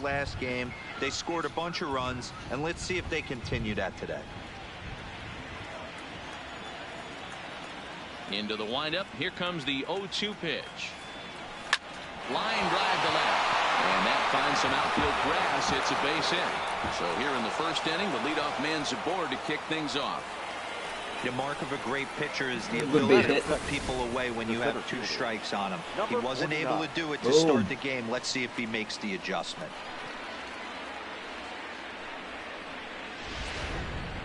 last game. They scored a bunch of runs, and let's see if they continue that today. Into the windup. Here comes the 0-2 pitch. Line drive to left. And that finds some outfield grass. It's a base hit. So here in the first inning, the leadoff man's aboard to kick things off. The mark of a great pitcher is the ability to put people away when you have 2 strikes on him. He wasn't able to do it to start the game. Let's see if he makes the adjustment.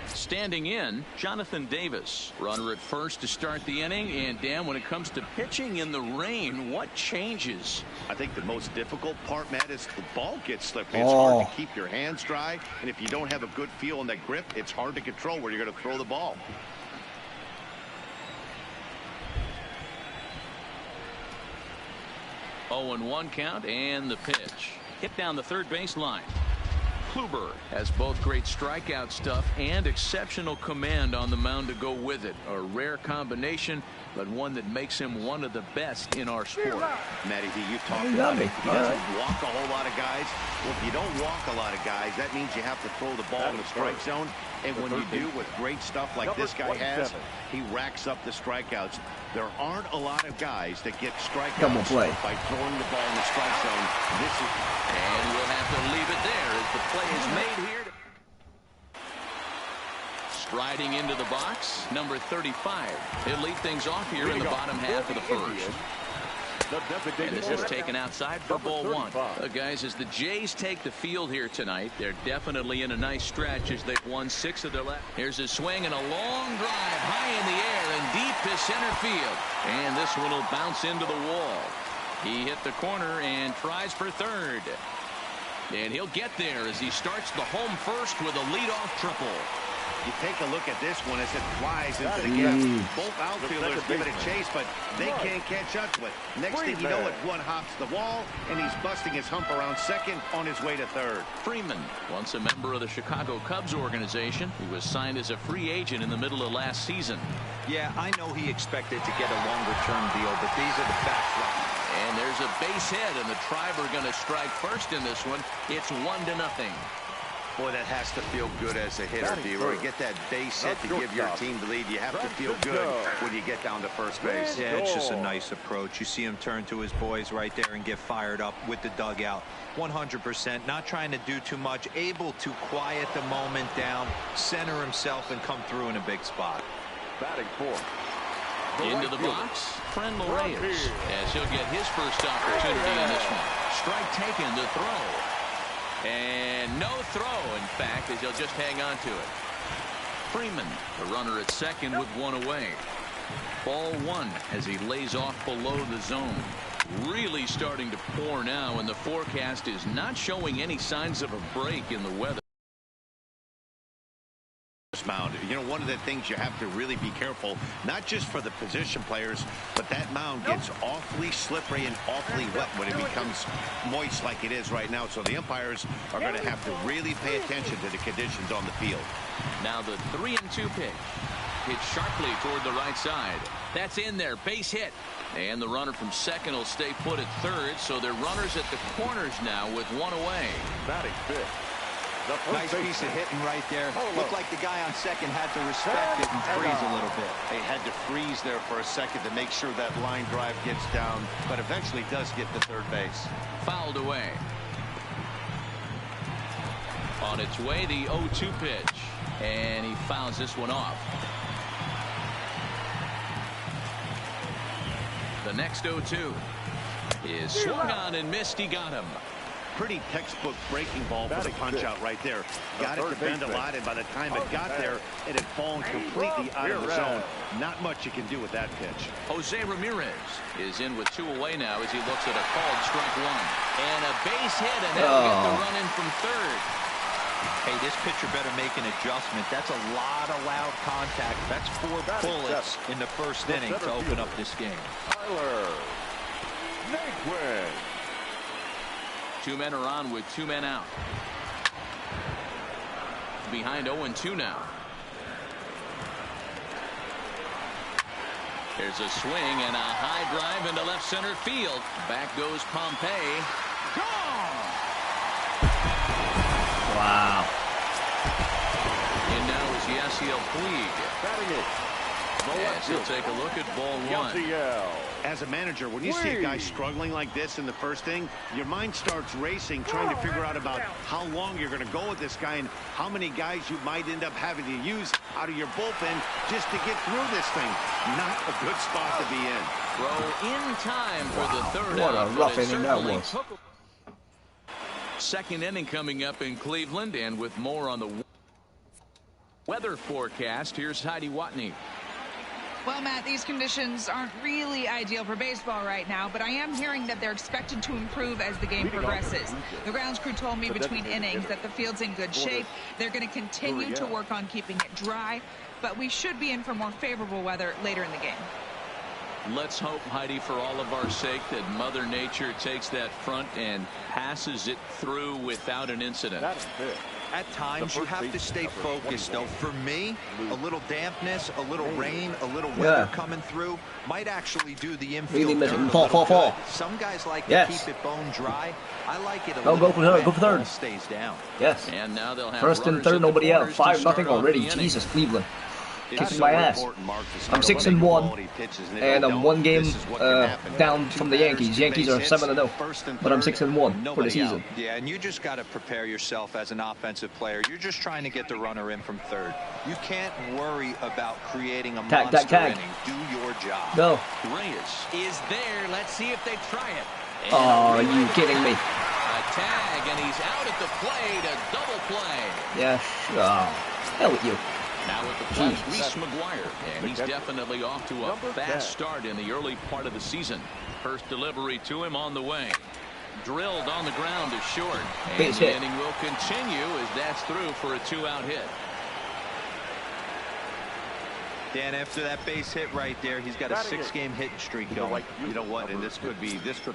Standing in, Jonathan Davis. Runner at first to start the inning. And Dan, when it comes to pitching in the rain, what changes? I think the most difficult part, Matt, is the ball gets slippery. It's hard to keep your hands dry. And if you don't have a good feel on that grip, it's hard to control where you're going to throw the ball. Oh, and 1 count, and the pitch. Hit down the third baseline. Kluber has both great strikeout stuff and exceptional command on the mound to go with it. A rare combination, but one that makes him one of the best in our sport. Matty, you talked about it. He doesn't walk a whole lot of guys. Well, if you don't walk a lot of guys, that means you have to throw the ball in the strike zone. And when you do with great stuff like this guy has, he racks up the strikeouts. There aren't a lot of guys that get strikeouts by throwing the ball in the strike zone. And we'll have to leave it there as the play is made here. Striding into the box, number 35. He'll lead things off here in the bottom half of the first. And this is taken outside for ball 1. Guys, as the Jays take the field here tonight, they're definitely in a nice stretch as they've won 6 of their last. Here's a swing and a long drive high in the air and deep to center field. And this one will bounce into the wall. He hit the corner and tries for third. And he'll get there as he starts the home first with a leadoff triple. You take a look at this one as it flies into the gap. Both outfielders give it a chase, but they can't catch up to it. Next thing you know, it one hops the wall, and he's busting his hump around second on his way to third. Freeman, once a member of the Chicago Cubs organization, he was signed as a free agent in the middle of last season. Yeah, I know he expected to get a longer-term deal, but these are the facts right now. And there's a base hit, and the Tribe are going to strike first in this one. It's 1-0. Boy, that has to feel good as a hitter, D-Roy. Get that base hit to give your team the lead. You have to feel good when you get down to first base. Yeah, it's just a nice approach. You see him turn to his boys right there and get fired up with the dugout. 100%, not trying to do too much, able to quiet the moment down, center himself, and come through in a big spot. Batting 4. Into the box, Fren Reyes, as he'll get his first opportunity in this one. Strike taken to throw. And no throw, in fact, as he'll just hang on to it. Freeman, the runner at second with 1 away. Ball 1 as he lays off below the zone. Really starting to pour now, and the forecast is not showing any signs of a break in the weather. Mound. You know, one of the things you have to really be careful, not just for the position players, but that mound gets awfully slippery and awfully wet when it becomes moist like it is right now. So the umpires are going to have to really pay attention to the conditions on the field. Now the 3-2 pitch. Hit sharply toward the right side. That's in there. Base hit. And the runner from second will stay put at third. So they're runners at the corners now with 1 away. Batting 5th. Nice piece of hitting right there. Looked like the guy on second had to respect it and freeze a little bit. They had to freeze there for a second to make sure that line drive gets down, but eventually does get to third base. Fouled away. On its way, the 0-2 pitch. And he fouls this one off. The next 0-2 is swung on and missed. He got him. Pretty textbook breaking ball for the punch out right there. Got it to bend a lot, and by the time it got there, it had fallen completely out of the zone. Not much you can do with that pitch. Jose Ramirez is in with 2 away now as he looks at a called strike 1. And a base hit, and he'll get the run in from third. Hey, this pitcher better make an adjustment. That's a lot of loud contact. That's 4 bullets in the first inning to open up this game. Tyler Naquin. 2 men are on with 2 men out. Behind 0-2 now. There's a swing and a high drive into left center field. Back goes Pompey. Gone! Yasiel Puig. Batting it. Yes, he'll take a look at ball one. As a manager, when you see a guy struggling like this in the first inning, your mind starts racing, trying to figure out about how long you're going to go with this guy and how many guys you might end up having to use out of your bullpen just to get through this thing. Not a good spot to be in. Throw in time for the third What out. a rough inning that was. Second inning coming up in Cleveland, and with more on the weather forecast, here's Heidi Watney. Well, Matt, these conditions aren't really ideal for baseball right now, but I am hearing that they're expected to improve as the game progresses. The grounds crew told me between innings that the field's in good shape. They're going to continue to work on keeping it dry, but we should be in for more favorable weather later in the game. Let's hope, Heidi, for all of our sake, that Mother Nature takes that front and passes it through without an incident. At times, you have to stay focused, though. For me, a little dampness, a little rain, a little weather coming through might actually do the infield. Really dirt a fall. little good. Some guys like to keep it bone dry. I like it a little go for third. wet. Go for third. Ball stays down. Yes. And now they'll have First and runners third, at the nobody out. corners to 5-0 start off already. the inning. Jesus, Cleveland. It's Kicking so my ass. important, Mark, to I'm start 6-1, quality pitches, and I'm one game this is what can happen. down from the Yankees. Yankees are 7-0, but I'm 6-1 for the season. Yeah, and you just got to prepare yourself as an offensive player. You're just trying to get the runner in from third. You can't worry about creating a monster inning. Do your job. Go. Reyes is there. Let's see if they try it. And Oh, are you kidding me? a tag, and he's out at the plate. A double play. Yeah, hell with you. Now at the plate, Reese McGuire, and he's definitely off to a fast start in the early part of the season. First delivery to him on the way. Drilled on the ground to short. And the inning will continue as that's through for a 2-out hit. Dan, after that base hit right there, he's got a 6-game hitting streak going. You know what? And this could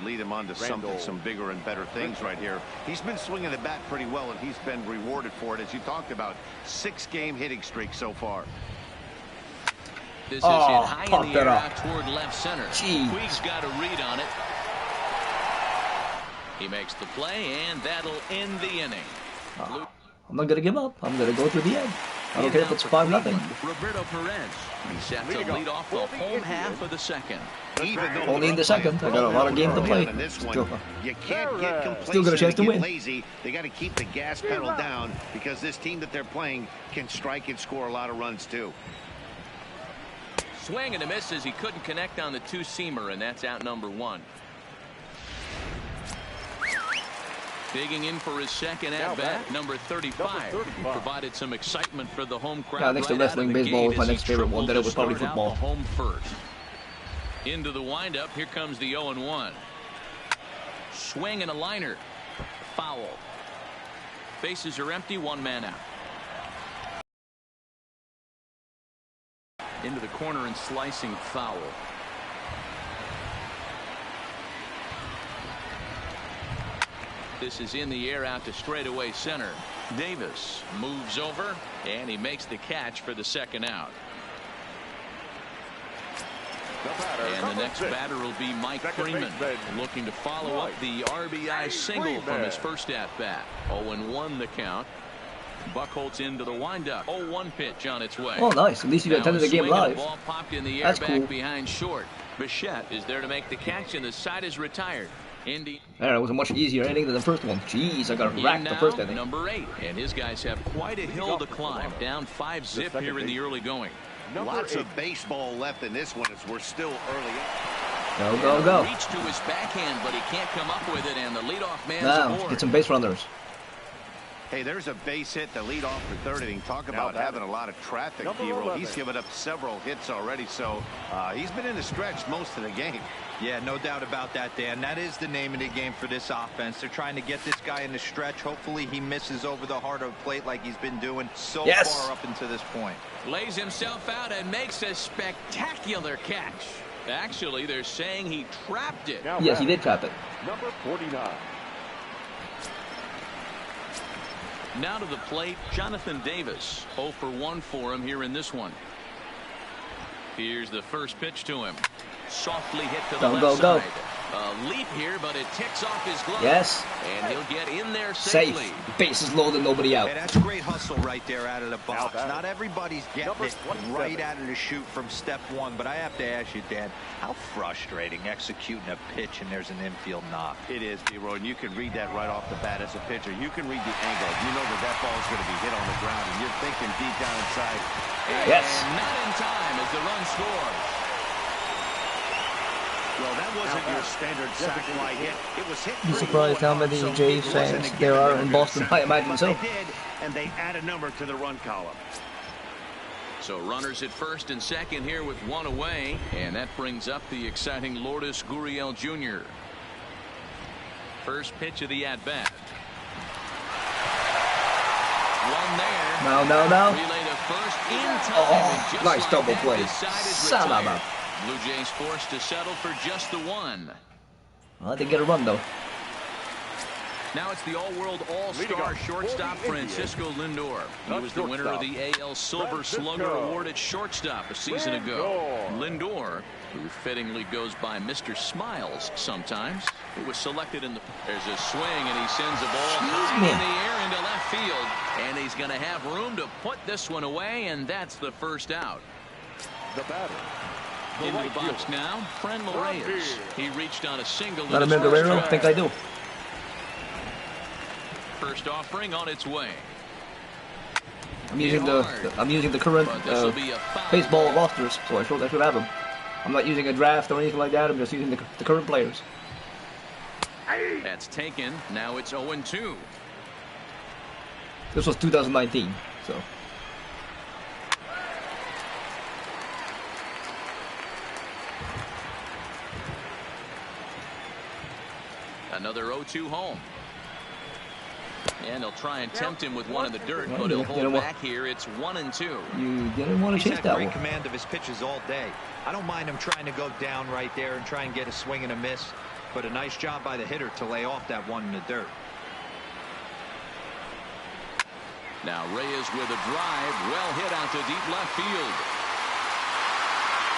lead him on to some bigger and better things right here. He's been swinging the bat pretty well, and he's been rewarded for it, as you talked about. 6-game hitting streak so far. This is hit high in the air out toward left center. Puig's got a read on it. He makes the play, and that'll end the inning. I'm not gonna give up. I'm gonna go through the end. I don't care if it's 5-0. Roberto Perez. He's set to lead off the home half of the second. Only in the second. I got a lot of games to play. You can't get complacent. Still got a chance to win. Lazy. They got to keep the gas pedal down because this team that they're playing can strike and score a lot of runs too. Swing and a miss as he couldn't connect on the two-seamer, and that's out number 1. Digging in for his second at-bat, number 35. He provided some excitement for the home crowd. Next to wrestling, baseball was my next favorite one. Then it was probably football. Home first. Into the windup. Here comes the 0-1. Swing and a liner. Foul. Bases are empty. 1 man out. Into the corner and slicing foul. This is in the air out to straightaway center. Davis moves over, and he makes the catch for the second out. And the next batter will be Mike Freeman, looking to follow up the RBI single from his first at-bat. 0-1 the count. Buchholz into the windup. 0-1 pitch on its way. Oh, nice. At least you attended the game live. Ball popped in the air. That's back cool. behind short. Bichette is there to make the catch, and the side is retired. Indy. It was a much easier inning than the first one. Jeez, I got racked the first inning. Number 8, and his guys have quite a hill to climb. Down 5-zip here in the early going. Lots of baseball left in this one as we're still early on. Go. Reach to his backhand, but he can't come up with it, and the leadoff man's aboard. Get some base runners. Hey, there's a base hit to lead off the third inning. Talk about having a lot of traffic, D-roll. He's given up several hits already, so he's been in the stretch most of the game. Yeah, no doubt about that, Dan. That is the name of the game for this offense. They're trying to get this guy in the stretch. Hopefully he misses over the heart of the plate like he's been doing so far up until this point. Lays himself out and makes a spectacular catch. Actually, they're saying he trapped it. Yes, he did trap it. Number 49. Now to the plate, Jonathan Davis. 0 for 1 for him here in this one. Here's the first pitch to him. Softly hit to the left side. A leap here, but it ticks off his glove. Yes. And he'll get in there Safe. safely. Bases loaded, nobody out. Hey, that's great hustle right there out of the box. Not everybody's getting it right out of the chute from step one, but I have to ask you, Dan, how frustrating executing a pitch and there's an infield knock. It is, D-Roy, and you can read that right off the bat as a pitcher. You can read the angle. You know that that ball is going to be hit on the ground, and you're thinking deep down inside. Yes. And not in time as the run scores. Well, that wasn't your standard sac fly hit. It was hit. I'm surprised how many Jays fans there are in Boston. I imagine so. They did, and they add a number to the run column. So runners at first and second here with one away, and that brings up the exciting Lourdes Gurriel Jr. First pitch of the at-bat. One there. No. Relay to first in time. Oh, nice like double that, play. this side is Son of a. retired. Blue Jays forced to settle for just the one. Well, I didn't get a run, though. Now it's the all-world all-star shortstop Francisco Lindor. He was the winner of the AL Silver Slugger Award at shortstop a season ago. Lindor, who fittingly goes by Mr. Smiles sometimes, who was selected in the... There's a swing, and he sends a ball high in the air into left field. And he's going to have room to put this one away, and that's the first out. The batter. Into the box now, Fren Reyes. He reached on a single. Not a Guerrero? I think I do. First offering on its way. I'm using the current baseball rosters, so I should have them. I'm not using a draft or anything like that. I'm just using the current players. That's taken. Now it's 0-2. This was 2019, so. Another 0-2 home. And they'll try and tempt him with one in the dirt, but he'll hold back here. It's 1-2. You didn't want to chase that one. He's had great command of his pitches all day. I don't mind him trying to go down right there and try and get a swing and a miss, but a nice job by the hitter to lay off that one in the dirt. Now Reyes with a drive, well hit out to deep left field.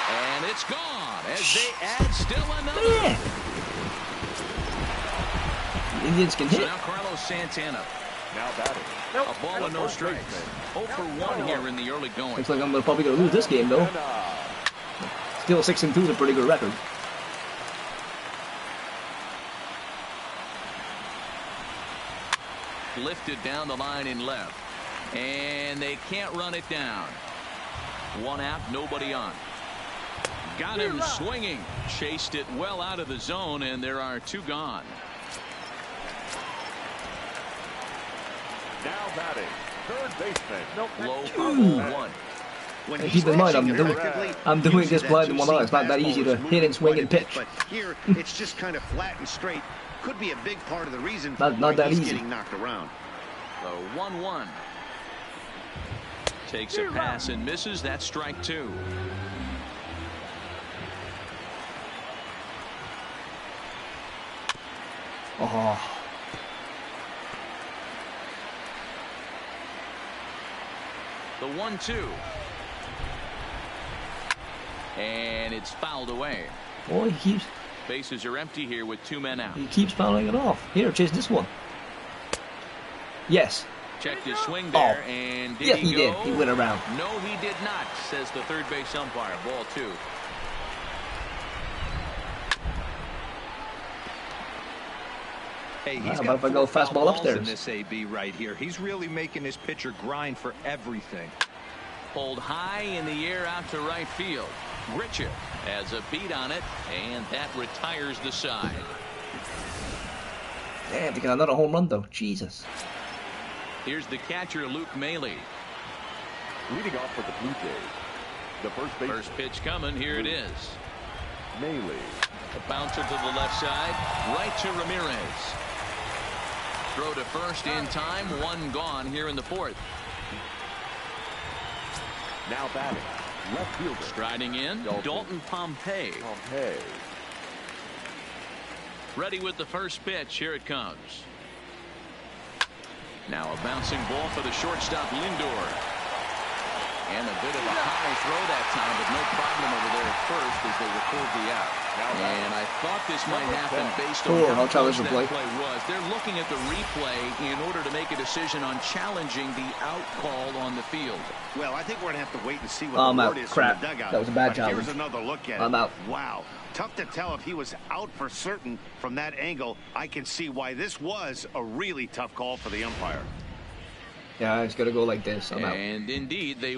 And it's gone as they add still another. Yeah. Indians can hit. So now Carlos Santana. Now batting. A ball and no strikes. 0 for 1 here in the early going. Looks like I'm probably going to lose this game, though. Still 6-2 is a pretty good record. Lifted down the line in left. And they can't run it down. One out, nobody on. Got him swinging. Chased it well out of the zone, and there are 2 gone. Now batting. Third baseman. Low for 1. When keep in mind, I'm doing this blind in one eye. It's not that easy to hit and swing and pitch. But here, it's just kind of flat and straight. Could be a big part of the reason not that he's easy. getting knocked around. The 1-1. Takes a pass and misses. That's strike 2. Oh. The 1-2. And it's fouled away. Boy, he keeps... Bases are empty here with 2 men out. He keeps fouling it off. Here, chase this one. Yes. Checked his swing there, and did yes, he go? Did. He went around. No, he did not, says the third base umpire. Ball 2. Hey, he's How got about if I go 4 fastball foul balls upstairs? in this AB right here. He's really making his pitcher grind for everything. Pulled high in the air out to right field. Richard has a beat on it, and that retires the side. Damn, they got another home run, though. Jesus. Here's the catcher, Luke Maley. Leading off for the Blue Jays. The first pitch coming. Here it is. Maley. A bouncer to the left side. Right to Ramirez. Throw to first in time. 1 gone here in the 4th. Now batting. Left fielder. Striding in. Dalton Pompey. Ready with the first pitch. Here it comes. Now a bouncing ball for the shortstop, Lindor. And a bit of a high throw that time, but no problem over there at first as they record the out. And I thought this might happen based on how close that play was. They're looking at the replay in order to make a decision on challenging the out call on the field. Well, I think we're going to have to wait and see what the word is from the dugout. That was a bad challenge. Here's another look at it. I'm out. Wow. Tough to tell if he was out for certain from that angle. I can see why this was a really tough call for the umpire. Yeah, it's going to go like this. I'm out. And indeed, the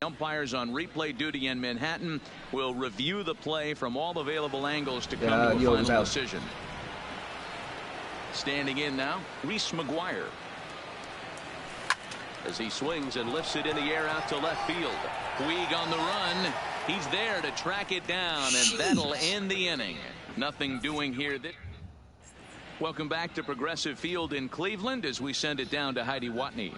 umpires on replay duty in Manhattan will review the play from all available angles to come to a final decision. Standing in now, Reese McGuire. As he swings and lifts it in the air out to left field. Puig on the run. He's there to track it down, and that'll end the inning. Nothing doing here. Welcome back to Progressive Field in Cleveland as we send it down to Heidi Watney.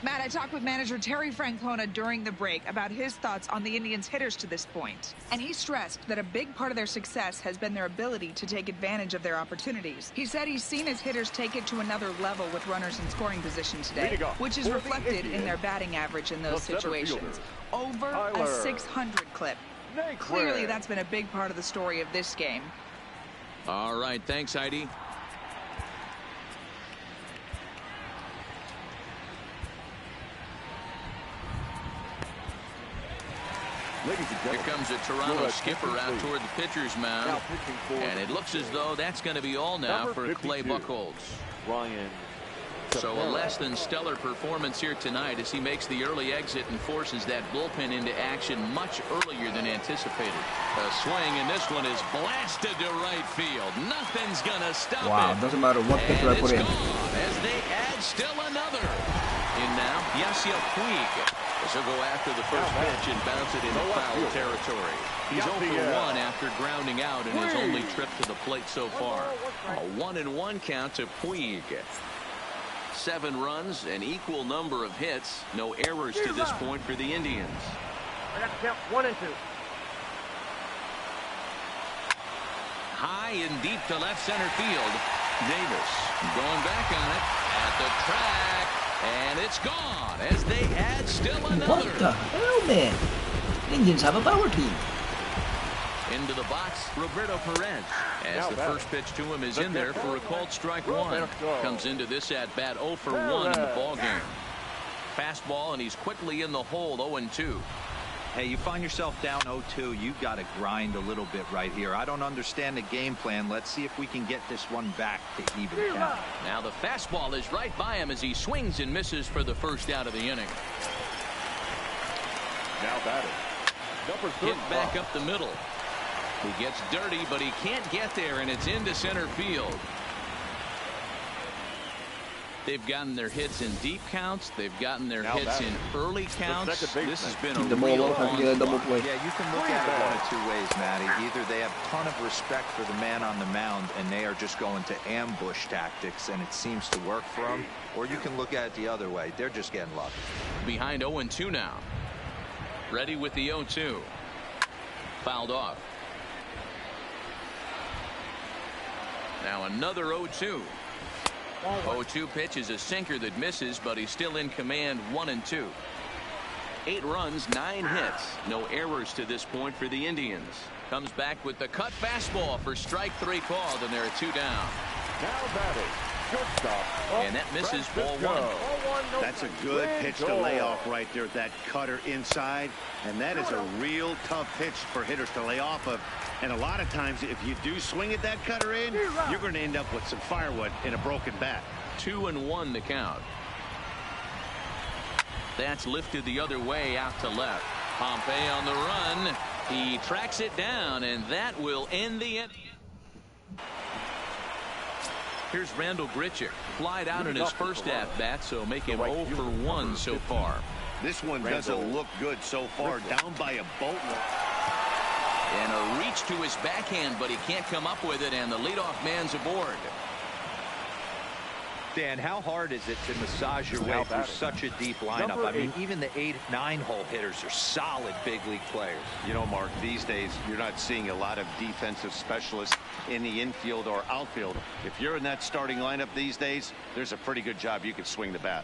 Matt, I talked with manager Terry Francona during the break about his thoughts on the Indians' hitters to this point. And he stressed that a big part of their success has been their ability to take advantage of their opportunities. He said he's seen his hitters take it to another level with runners in scoring position today, which is reflected in their batting average in those situations. Over a 600 clip. Clearly, that's been a big part of the story of this game. All right, thanks, Heidi. Here comes a Toronto skipper out toward the pitcher's mound. And it looks as though that's going to be all now for Clay Buchholz. So a less than stellar performance here tonight as he makes the early exit and forces that bullpen into action much earlier than anticipated. A swing, and this one is blasted to right field. Nothing's going to stop it. Wow, doesn't matter what pitcher I put in. As they add still another. In now, Yasiel Puig. As he'll go after the first pitch and bounce it into foul territory. He's 0 for 1 after grounding out in his only trip to the plate so far. A 1-1 count to Puig. 7 runs, an equal number of hits, no errors to this point for the Indians. I got to count 1 and 2. High and deep to left center field. Davis going back on it at the track, and it's gone as they add still another. What the hell, man? Indians have a power team. Into the box, Roberto Perez. As the first pitch to him is in there for a called strike 1. Comes into this at bat 0 for 1 in the ball game. Fastball, and he's quickly in the hole, 0-2. Hey, you find yourself down 0-2, you've got to grind a little bit right here. I don't understand the game plan. Let's see if we can get this one back to even count. Now the fastball is right by him as he swings and misses for the first out of the inning. Now batting. Hit back up the middle. He gets dirty, but he can't get there, and it's into center field. They've gotten their hits in deep counts. They've gotten their hits in early counts. This has been a real onslaught. Yeah, you can look at it one of 2 ways, Matty. Either they have a ton of respect for the man on the mound, and they are just going to ambush tactics, and it seems to work for them. Or you can look at it the other way. They're just getting lucky. Behind 0-2 now. Ready with the 0-2. Fouled off. Now another 0-2. 0-2 pitch is a sinker that misses, but he's still in command. 1-2. 8 runs, 9 hits, no errors to this point for the Indians. Comes back with the cut fastball for strike 3 called, and there are 2 down. Now batting. And that misses ball 1. That's a good pitch to lay off right there, that cutter inside. And that is a real tough pitch for hitters to lay off of. And a lot of times, if you do swing at that cutter in, you're going to end up with some firewood in a broken bat. 2-1 to count. That's lifted the other way out to left. Pompey on the run. He tracks it down, and that will end the inning. Here's Randall Grichuk. Flied out in his first at-bat, so make him 0 for 1 so far. This one doesn't look good so far. Down by a boatload. And a reach to his backhand, but he can't come up with it, and the leadoff man's aboard. Dan, how hard is it to massage your way through such a deep lineup? I mean, even the 8-9 hole hitters are solid big league players. You know, Mark, these days you're not seeing a lot of defensive specialists in the infield or outfield. If you're in that starting lineup these days, there's a pretty good job you can swing the bat.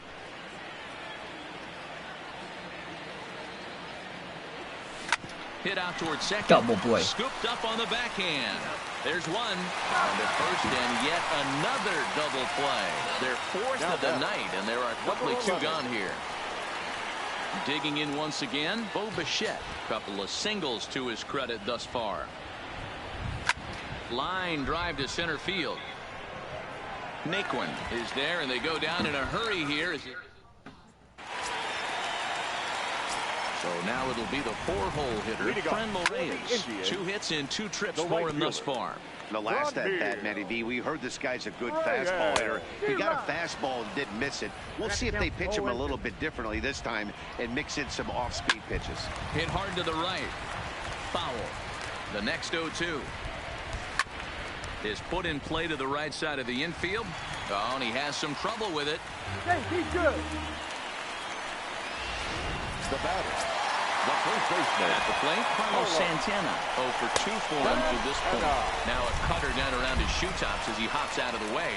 Hit out towards second. Double play. Scooped up on the backhand. There's one. On the first, and yet another double play. Their fourth of the night, and there are quickly 2 gone here. Digging in once again, Bo Bichette. Couple of singles to his credit thus far. Line drive to center field. Naquin is there, and they go down in a hurry here. So now it'll be the 4-hole hitter, Franmil Reyes. 2 hits in 2 trips for him thus far. The last at bat, Matty V, we heard this guy's a good fastball hitter. He got a fastball and didn't miss it. We'll see if they pitch him a little bit differently this time and mix in some off-speed pitches. Hit hard to the right. Foul. The next 0-2 is put in play to the right side of the infield. Oh, and he has some trouble with it. He's good. The batter, the first baseman. At the plate, Carlos Santana. 0 for 2 for him to this point. Now a cutter down around his shoe tops as he hops out of the way.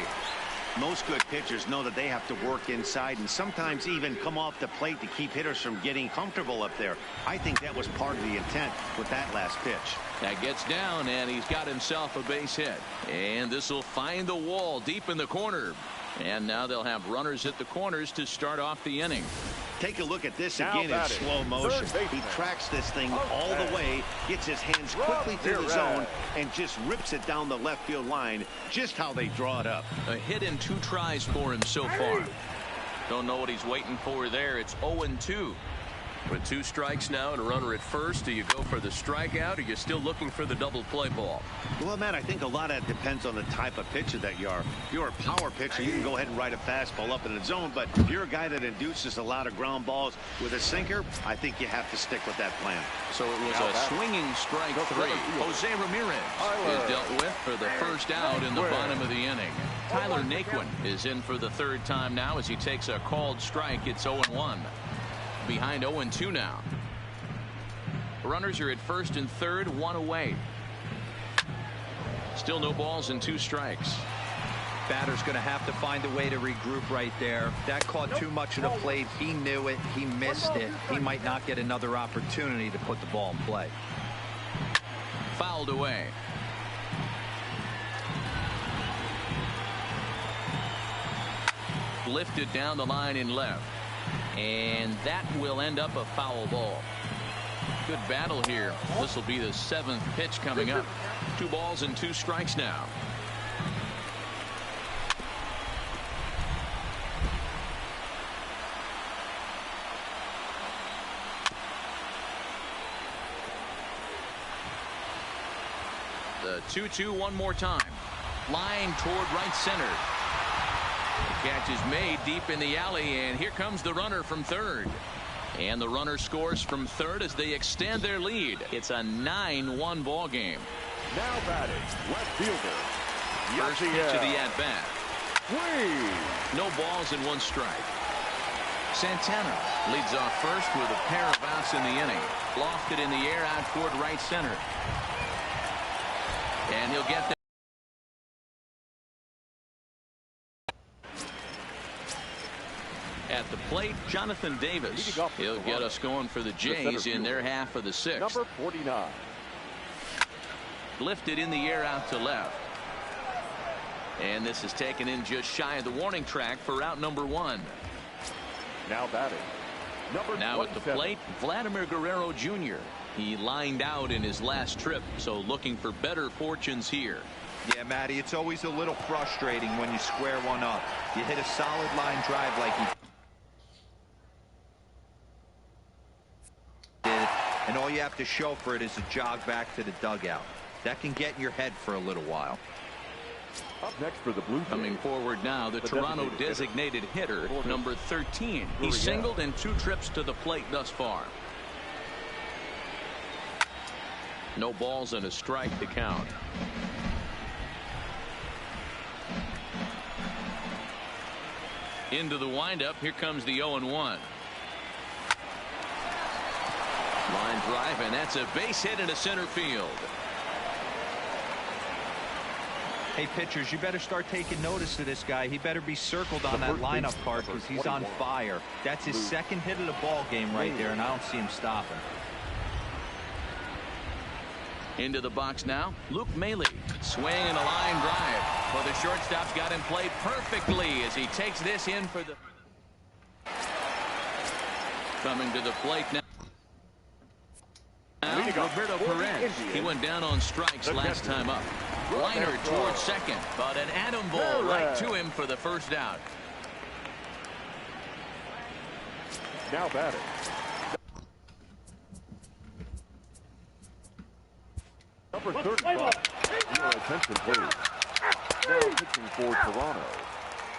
Most good pitchers know that they have to work inside and sometimes even come off the plate to keep hitters from getting comfortable up there. I think that was part of the intent with that last pitch. That gets down, and he's got himself a base hit. And this will find the wall deep in the corner. And now they'll have runners at the corners to start off the inning. Take a look at this again in slow motion. He tracks this thing all the way, gets his hands quickly through the zone, and just rips it down the left field line, just how they draw it up. A hit in 2 tries for him so far. Don't know what he's waiting for there. It's 0-2. With 2 strikes now and a runner at first, do you go for the strikeout, or you're still looking for the double play ball? Well, Matt, I think a lot of that depends on the type of pitcher that you are. If you're a power pitcher, you can go ahead and ride a fastball up in the zone, but if you're a guy that induces a lot of ground balls with a sinker, I think you have to stick with that plan. So it was a swinging strike 3. Jose Ramirez is dealt with for the first out in the bottom of the inning. Tyler Naquin is in for the 3rd time now as he takes a called strike. It's 0-1. Behind 0-2 now. Runners are at first and third, 1 away. Still no balls and 2 strikes. Batter's going to have to find a way to regroup right there. That caught too much of the plate. He knew it. He missed it. He might not get another opportunity to put the ball in play. Fouled away. Lifted down the line in left. And that will end up a foul ball. Good battle here. This will be the 7th pitch coming up. 2 balls and 2 strikes now. The 2-2 one more time. Line toward right center. The catch is made deep in the alley, and here comes the runner from third. And the runner scores from third as they extend their lead. It's a 9-1 ball game. Now batting, left fielder. First pitch of the at-bat. No balls and 1 strike. Santana leads off first with a pair of outs in the inning. Lofted in the air out toward right center. And he'll get there. At the plate, Jonathan Davis. He'll get us going for the Jays in their half of the 6th. Number 49. Lifted in the air out to left. And this is taken in just shy of the warning track for out number 1. Now batting. Now at the plate, Vladimir Guerrero Jr. He lined out in his last trip, so looking for better fortunes here. Yeah, Matty, it's always a little frustrating when you square one up. You hit a solid line drive like he did, and all you have to show for it is a jog back to the dugout. That can get in your head for a little while. Up next for the Bluejays. Coming forward now, the Toronto designated hitter, number 13. He singled in 2 trips to the plate thus far. No balls and a strike to count. Into the windup. Here comes the 0-1. Line drive, and that's a base hit into center field. Hey, pitchers, you better start taking notice of this guy. He better be circled on that lineup card because he's on fire. That's his 2nd hit of the ball game right there, and I don't see him stopping. Into the box now, Luke Maley. Swing and a line drive. Well, the shortstop's got him played perfectly as he takes this in for the... Coming to the plate now. Roberto Perez. He went down on strikes last time up. Liner towards second, but an atom ball right to him for the first out. Now batting. Number 35. Your attention, please. Now pitching for Toronto.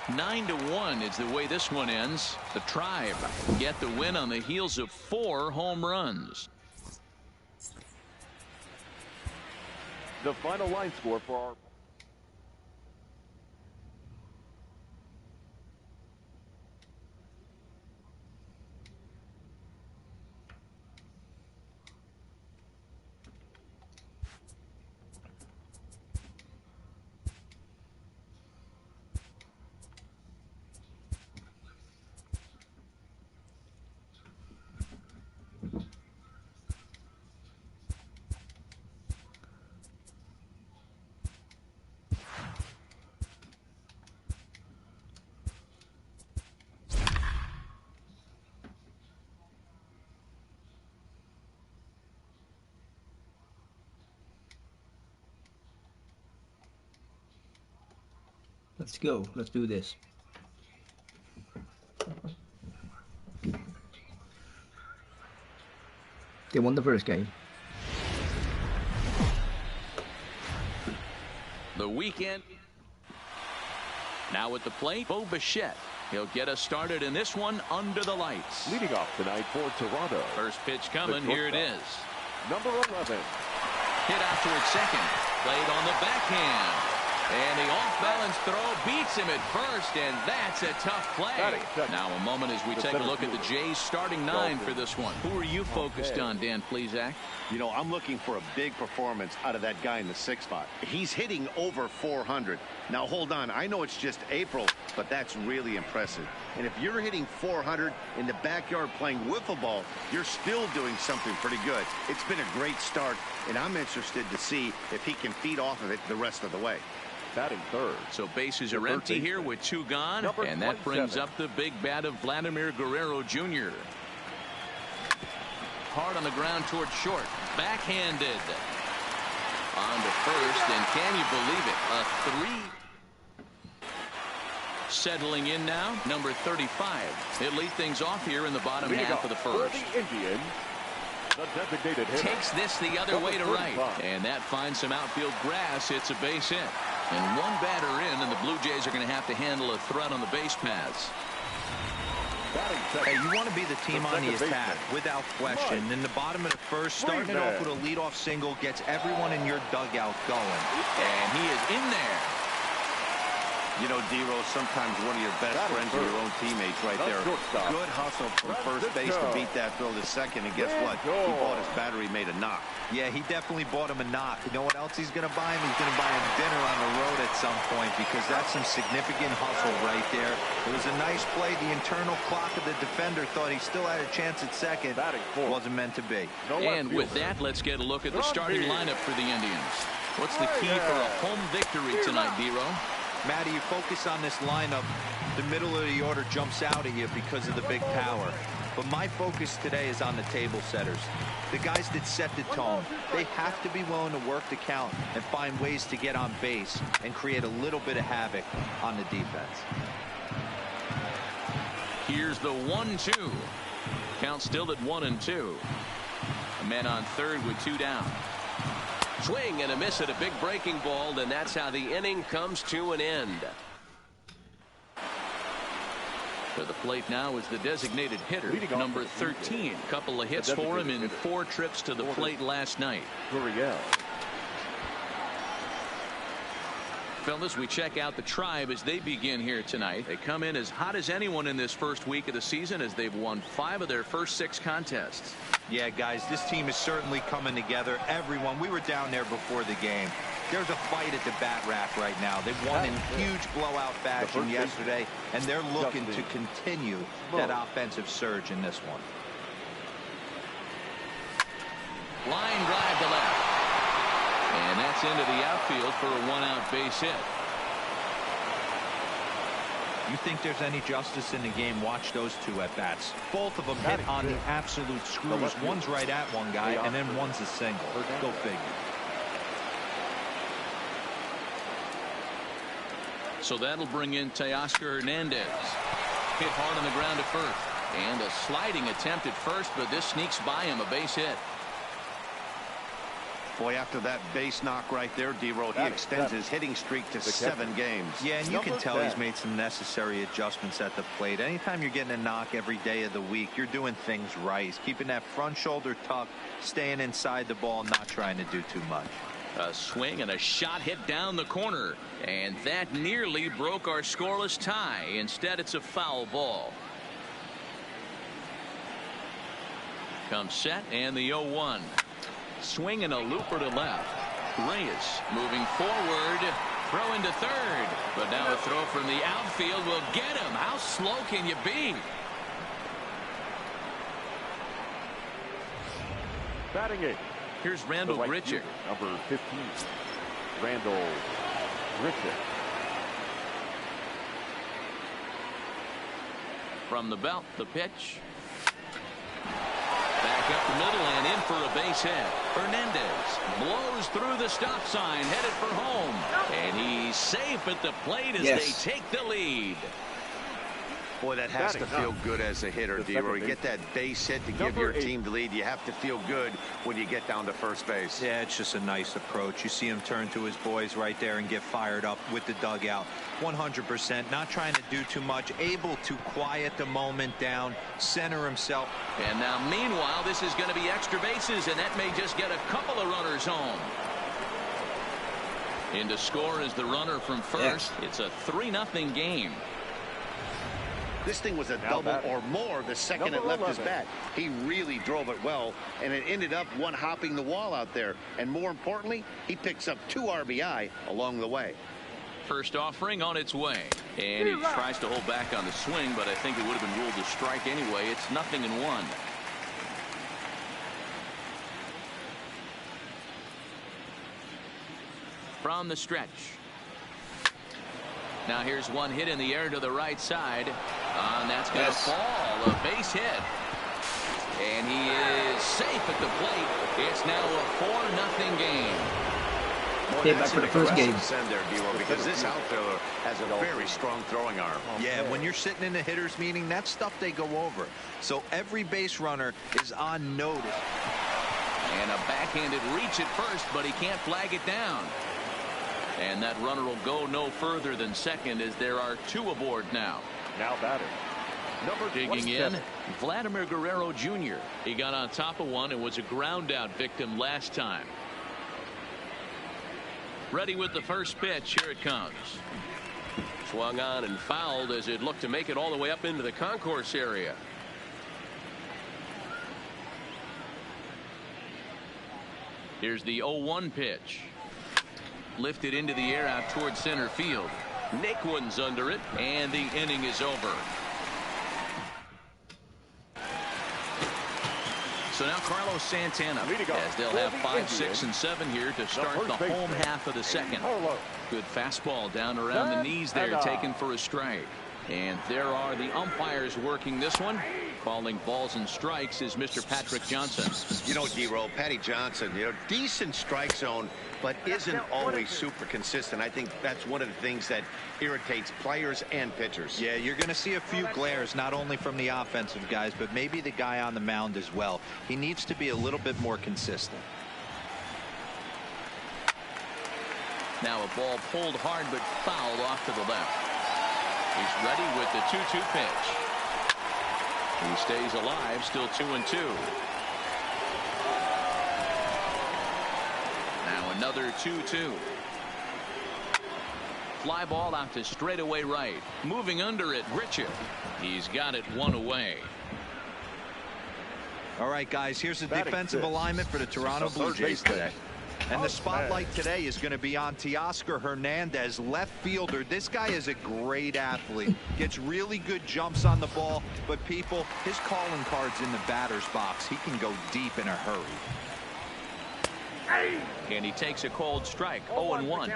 9-1 is the way this one ends. The Tribe get the win on the heels of 4 home runs. The final line score for our... Let's go. Let's do this. They won the first game. The weekend. Now at the plate, Bo Bichette. He'll get us started in this one under the lights. Leading off tonight for Toronto. First pitch coming. Here it is. Number 11. Hit out towards second. Played on the backhand. And the off-balance throw beats him at first, and that's a tough play. Now a moment as we take a look at the Jays starting 9 for this one. Who are you focused on, Dan Plesac? You know, I'm looking for a big performance out of that guy in the 6th spot. He's hitting over 400. Now, hold on. I know it's just April, but that's really impressive. And if you're hitting 400 in the backyard playing wiffle ball, you're still doing something pretty good. It's been a great start, and I'm interested to see if he can feed off of it the rest of the way. Batting third. So bases are empty here with 2 gone, and that brings up the big bat of Vladimir Guerrero Jr. Hard on the ground towards short. Backhanded. On to first, and can you believe it? A 3. Settling in now, number 35. He'll lead things off here in the bottom half of the first. The Indians, the designated hitter. Takes this the other way to right, and that finds some outfield grass. It's a base hit. And 1 batter in, and the Blue Jays are going to have to handle a threat on the base paths. Hey, you want to be the team on the attack, without question. In the bottom of the first, starting it off with a leadoff single gets everyone in your dugout going. And he is in there. You know, D-Rose, sometimes one of your best friends are your own teammates right there. Good hustle from first base to beat that throw to second, and guess what? He bought his battery, made a knock. Yeah, he definitely bought him a knock. You know what else he's going to buy him? He's going to buy him dinner on the road at some point, because that's some significant hustle right there. It was a nice play. The internal clock of the defender thought he still had a chance at second. Wasn't meant to be. And with that, let's get a look at the starting lineup for the Indians. What's the key for a home victory tonight, D-Ro? Matty, you focus on this lineup, the middle of the order jumps out at you because of the big power. But my focus today is on the table setters. The guys that set the tone. They have to be willing to work the count and find ways to get on base and create a little bit of havoc on the defense. Here's the 1-2. Count still at 1-2. A man on third with 2 down. Swing and a miss at a big breaking ball, and that's how the inning comes to an end. To the plate now is the designated hitter, number 13. Couple of hits for him in 4 trips to the plate last night. Fellas, we check out the Tribe as they begin here tonight. They come in as hot as anyone in this first week of the season as they've won 5 of their first 6 contests. Yeah, guys, this team is certainly coming together. Everyone, we were down there before the game. There's a fight at the bat rack right now. They won in huge blowout fashion yesterday, and they're looking to continue that offensive surge in this one. Line drive to left. gets into the outfield for a one-out base hit. You think there's any justice in the game? Watch those two at-bats. Both of them hit on the absolute screws. One's right at one guy, and then one's a single. Go figure. So that'll bring in Teoscar Hernandez. Hit hard on the ground at first. And a sliding attempt at first, but this sneaks by him, a base hit. Boy, after that base knock right there, D-Roll, he extends his hitting streak to 7 games. Yeah, and you can tell he's made some necessary adjustments at the plate. Anytime you're getting a knock every day of the week, you're doing things right. He's keeping that front shoulder tucked, staying inside the ball, not trying to do too much. A swing and a shot hit down the corner, and that nearly broke our scoreless tie. Instead, it's a foul ball. Comes set, and the 0-1. Swing and a looper to left. Reyes moving forward. Throw into third. But now a throw from the outfield will get him. How slow can you be? Batting 8. Here's Randall Grichuk. Number 15. Randall Grichuk. From the belt, the pitch. Back up the middle and in for a base hit. Hernandez blows through the stop sign, headed for home. And he's safe at the plate as they take the lead. Boy, that has to feel good as a hitter, D-Roll. You get that base hit to give your team the lead. You have to feel good when you get down to first base. Yeah, it's just a nice approach. You see him turn to his boys right there and get fired up with the dugout. 100%, not trying to do too much, able to quiet the moment down, center himself. And now, meanwhile, this is going to be extra bases, and that may just get a couple of runners home. In to score is the runner from first. It's a 3-0 game. This thing was a double or more the second it left his bat. He really drove it well, and it ended up one-hopping the wall out there. And more importantly, he picks up 2 RBI along the way. First offering on its way. And he tries to hold back on the swing, but I think it would have been ruled a strike anyway. It's 0-1. From the stretch. Now here's one hit in the air to the right side. And that's going to fall. A base hit. And he is safe at the plate. It's now a 4-0 game. Came back for the first game. There, because this outfielder has a very strong throwing arm. Yeah, when you're sitting in a hitter's meeting, that's stuff they go over. So every base runner is on notice. And a backhanded reach at first, but he can't flag it down. And that runner will go no further than second as there are 2 aboard now. Now batting. Number digging in, Vladimir Guerrero Jr. He got on top of one and was a ground out victim last time. Ready with the first pitch. Here it comes. Swung on and fouled as it looked to make it all the way up into the concourse area. Here's the 0-1 pitch. Lifted into the air out towards center field. Naquin's under it, and the inning is over. So now Carlos Santana, as they'll have 5, 6, and 7 here to start the home half of the second. Good fastball down around the knees there, taken for a strike. And there are the umpires working this one. Calling balls and strikes is Mr. Patrick Johnson. You know, D-Roll, Patty Johnson, decent strike zone, but isn't always super consistent. I think that's one of the things that irritates players and pitchers. Yeah, you're going to see a few glares, not only from the offensive guys, but maybe the guy on the mound as well. He needs to be a little bit more consistent. Now a ball pulled hard but fouled off to the left. He's ready with the 2-2 pitch. He stays alive, still 2-2. Now another 2-2. Fly ball out to straightaway right. Moving under it, Grichuk. He's got it 1 away. All right, guys, here's the defensive alignment for the Toronto Blue Jays today. And the spotlight today is going to be on Teoscar Hernandez, left fielder. This guy is a great athlete. Gets really good jumps on the ball. But people, his calling card's in the batter's box. He can go deep in a hurry. And he takes a cold strike. 0-1.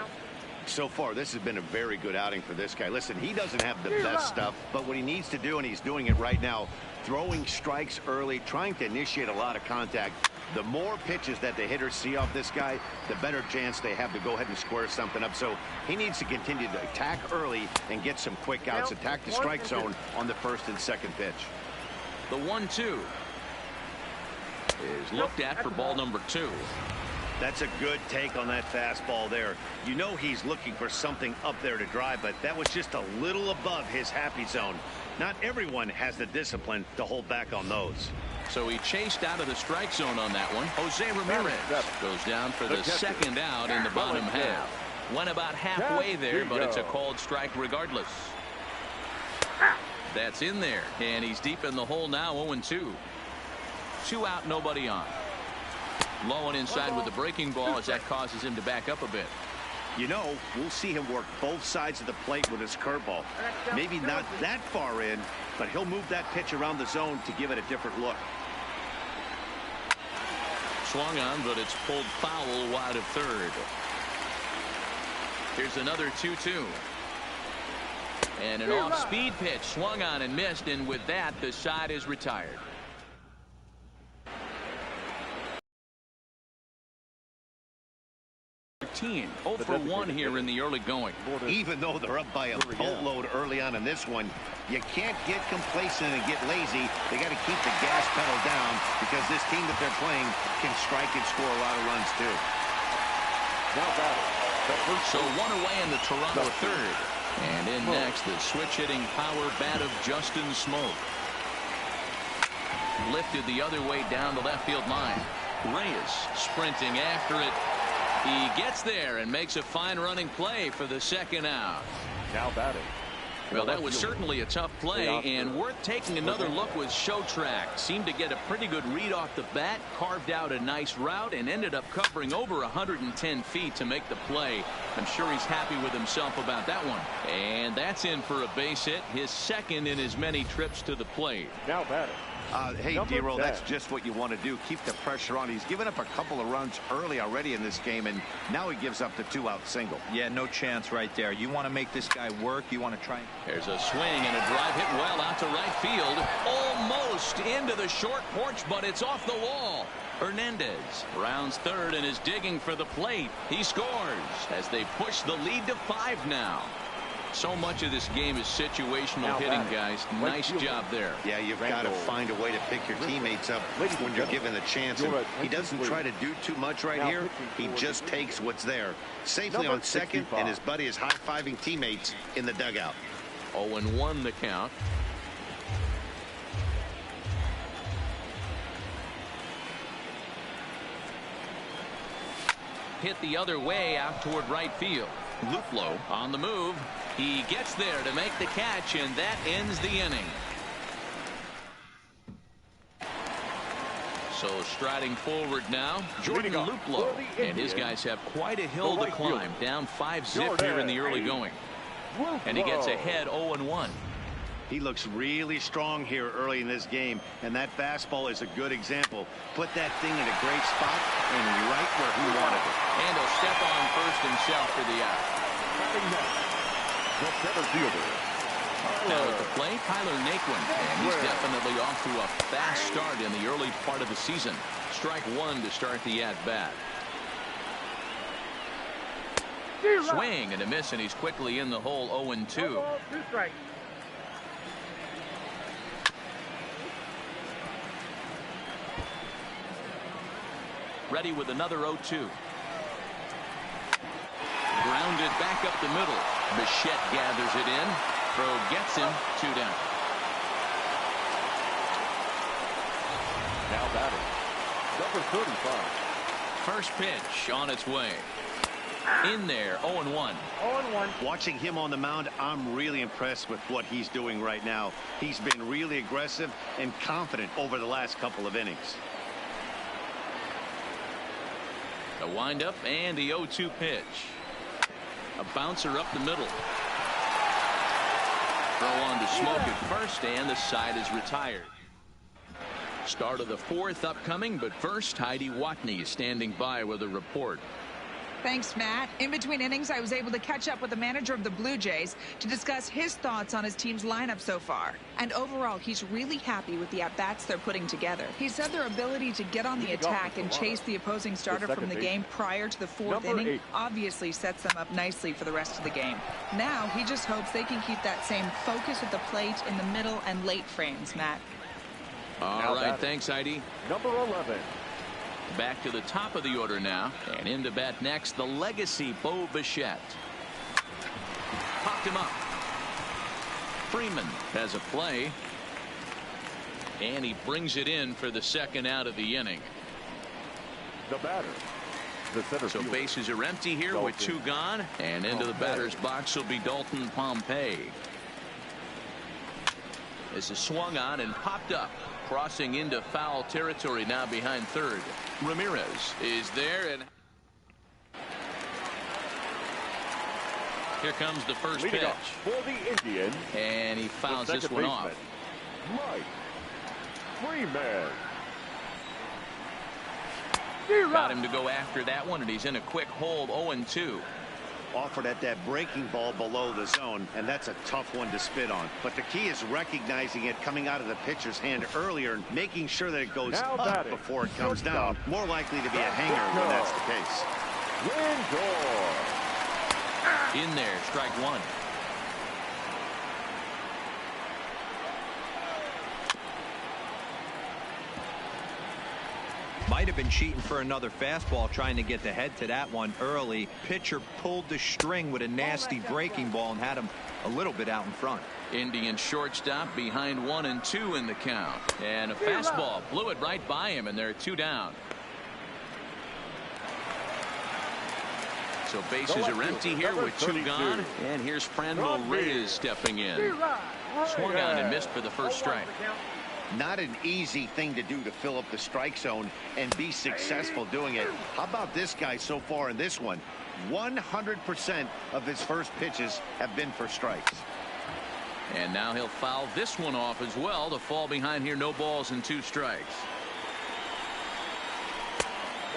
So far, this has been a very good outing for this guy. Listen, he doesn't have the best stuff, but what he needs to do, and he's doing it right now, throwing strikes early, trying to initiate a lot of contact. The more pitches that the hitters see off this guy, the better chance they have to go ahead and square something up. So he needs to continue to attack early and get some quick outs, attack the strike zone on the first and second pitch. The 1-2 is looked at for ball number 2. That's a good take on that fastball there. You know he's looking for something up there to drive, but that was just a little above his happy zone. Not everyone has the discipline to hold back on those. So he chased out of the strike zone on that one. Jose Ramirez goes down for the second out in the bottom half. Went about halfway there, but it's a called strike regardless. That's in there, and he's deep in the hole now. 0-2. 2 out, nobody on. Low and inside with the breaking ball as that causes him to back up a bit. You know, we'll see him work both sides of the plate with his curveball. Maybe not that far in, but he'll move that pitch around the zone to give it a different look. Swung on, but it's pulled foul wide of third. Here's another 2-2. And an off-speed pitch swung on and missed, and with that, the side is retired. For 1 here in the early going. Even though they're up by a boatload early on in this one, you can't get complacent and get lazy. They got to keep the gas pedal down because this team that they're playing can strike and score a lot of runs too. So 1 away in the Toronto third. And in next, the switch-hitting power bat of Justin Smoke. Lifted the other way down the left field line. Reyes sprinting after it. He gets there and makes a fine running play for the second out. Now batting. Well, that was certainly a tough play, and worth taking another look was Showtrack. Seemed to get a pretty good read off the bat, carved out a nice route, and ended up covering over 110 feet to make the play. I'm sure he's happy with himself about that one. And that's in for a base hit, his second in as many trips to the plate. Now batting. Hey, D-Roll, that's just what you want to do. Keep the pressure on. He's given up a couple of runs early already in this game, and now he gives up the 2-out single. Yeah, no chance right there. You want to make this guy work. You want to try. There's a swing and a drive hit well out to right field. Almost into the short porch, but it's off the wall. Hernandez rounds third and is digging for the plate. He scores as they push the lead to 5 now. So much of this game is situational hitting, guys. Nice job there. Yeah, you've got to find a way to pick your teammates up when you're given the chance. And he doesn't try to do too much right here. He just takes what's there. Safely on second, and his buddy is high-fiving teammates in the dugout. 0-1 the count. Hit the other way out toward right field. Luplow on the move. He gets there to make the catch, and that ends the inning. So striding forward now, Jordan Luplow, and his guys have quite a hill to climb. Down 5-zip here in the early going. And he gets ahead 0-1. He looks really strong here early in this game, and that fastball is a good example. Put that thing in a great spot and right where he wanted it. And he'll step on first himself for the out. The center fielder. Now at the plate, Tyler Naquin, and he's definitely off to a fast start in the early part of the season. Strike 1 to start the at-bat. Swing and a miss, and he's quickly in the hole. 0-2. 2 strikes. Ready with another 0-2. Grounded back up the middle. Bichette gathers it in. Throw gets him. 2 down. Now batting. Number 35. First pitch on its way. In there. 0-1. 0-1. Watching him on the mound, I'm really impressed with what he's doing right now. He's been really aggressive and confident over the last couple of innings. A windup and the 0-2 pitch. A bouncer up the middle. Throw on to Smoke at first, and the side is retired. Start of the fourth upcoming, but first, Heidi Watney standing by with a report. Thanks, Matt. In between innings, I was able to catch up with the manager of the Blue Jays to discuss his thoughts on his team's lineup so far. And overall, he's really happy with the at-bats they're putting together. He said their ability to get on the attack and chase the opposing starter from the game prior to the fourth inning obviously sets them up nicely for the rest of the game. Now, he just hopes they can keep that same focus at the plate in the middle and late frames, Matt. All right, thanks, Heidi. Number 11. Back to the top of the order now, and in to bat next, the legacy Bo Bichette. Popped him up. Freeman has a play, and he brings it in for the second out of the inning. The batter, the center so fielder. Bases are empty here with 2 gone, and into the batter's box will be Dalton Pompey. This is swung on and popped up. Crossing into foul territory now behind third. Ramirez is there, and here comes the first pitch. For the Indians, and he fouls this one off. Mike Freeman. Got him to go after that one, and he's in a quick hold. 0-2. Offered at that breaking ball below the zone, and that's a tough one to spit on. But the key is recognizing it coming out of the pitcher's hand earlier and making sure that it goes up before it comes down. More likely to be a hanger when that's the case. Lindor. In there, strike one. Might have been cheating for another fastball, trying to get the head to that one early. Pitcher pulled the string with a nasty breaking ball and had him a little bit out in front. Indian shortstop behind 1-2 in the count, and a fastball blew it right by him, and they're 2 down. So bases are empty here with 2 gone, and here's Franmil Reyes stepping in. Swung on and missed for the first strike. Not an easy thing to do to fill up the strike zone and be successful doing it. How about this guy so far in this one? 100% of his first pitches have been for strikes. And now he'll foul this one off as well to fall behind here. No balls and 2 strikes.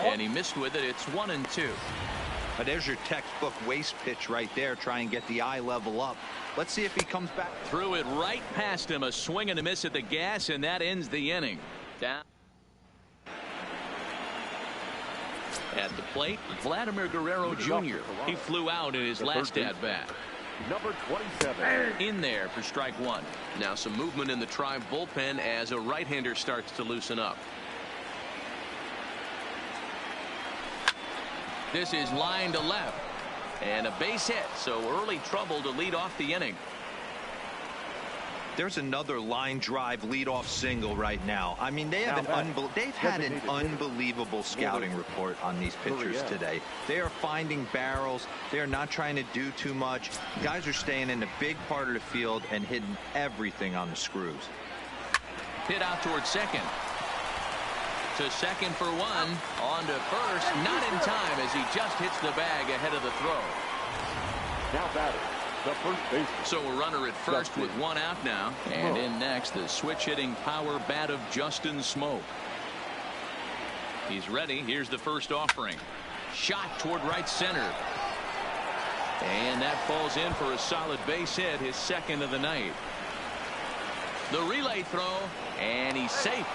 And he missed with it. It's 1-2. But there's your textbook waste pitch right there. Try and get the eye level up. Let's see if he comes back. Threw it right past him. A swing and a miss at the gas, and that ends the inning. Down at the plate, Vladimir Guerrero Jr. He flew out in his last at-bat. Number 27. In there for strike one. Now some movement in the Tribe bullpen as a right-hander starts to loosen up. This is line to left, and a base hit, so early trouble to lead off the inning. There's another line drive leadoff single right now. I mean, they've had an unbelievable scouting report on these pitchers today. They are finding barrels. They are not trying to do too much. Guys are staying in the big part of the field and hitting everything on the screws. Hit out towards second. To second for one. On to first. Not in time as he just hits the bag ahead of the throw. Now batting, the first baseman. So a runner at first with one out now. And in next, the switch-hitting power bat of Justin Smoke. He's ready. Here's the first offering. Shot toward right center. And that falls in for a solid base hit, his second of the night. The relay throw, and he's safe.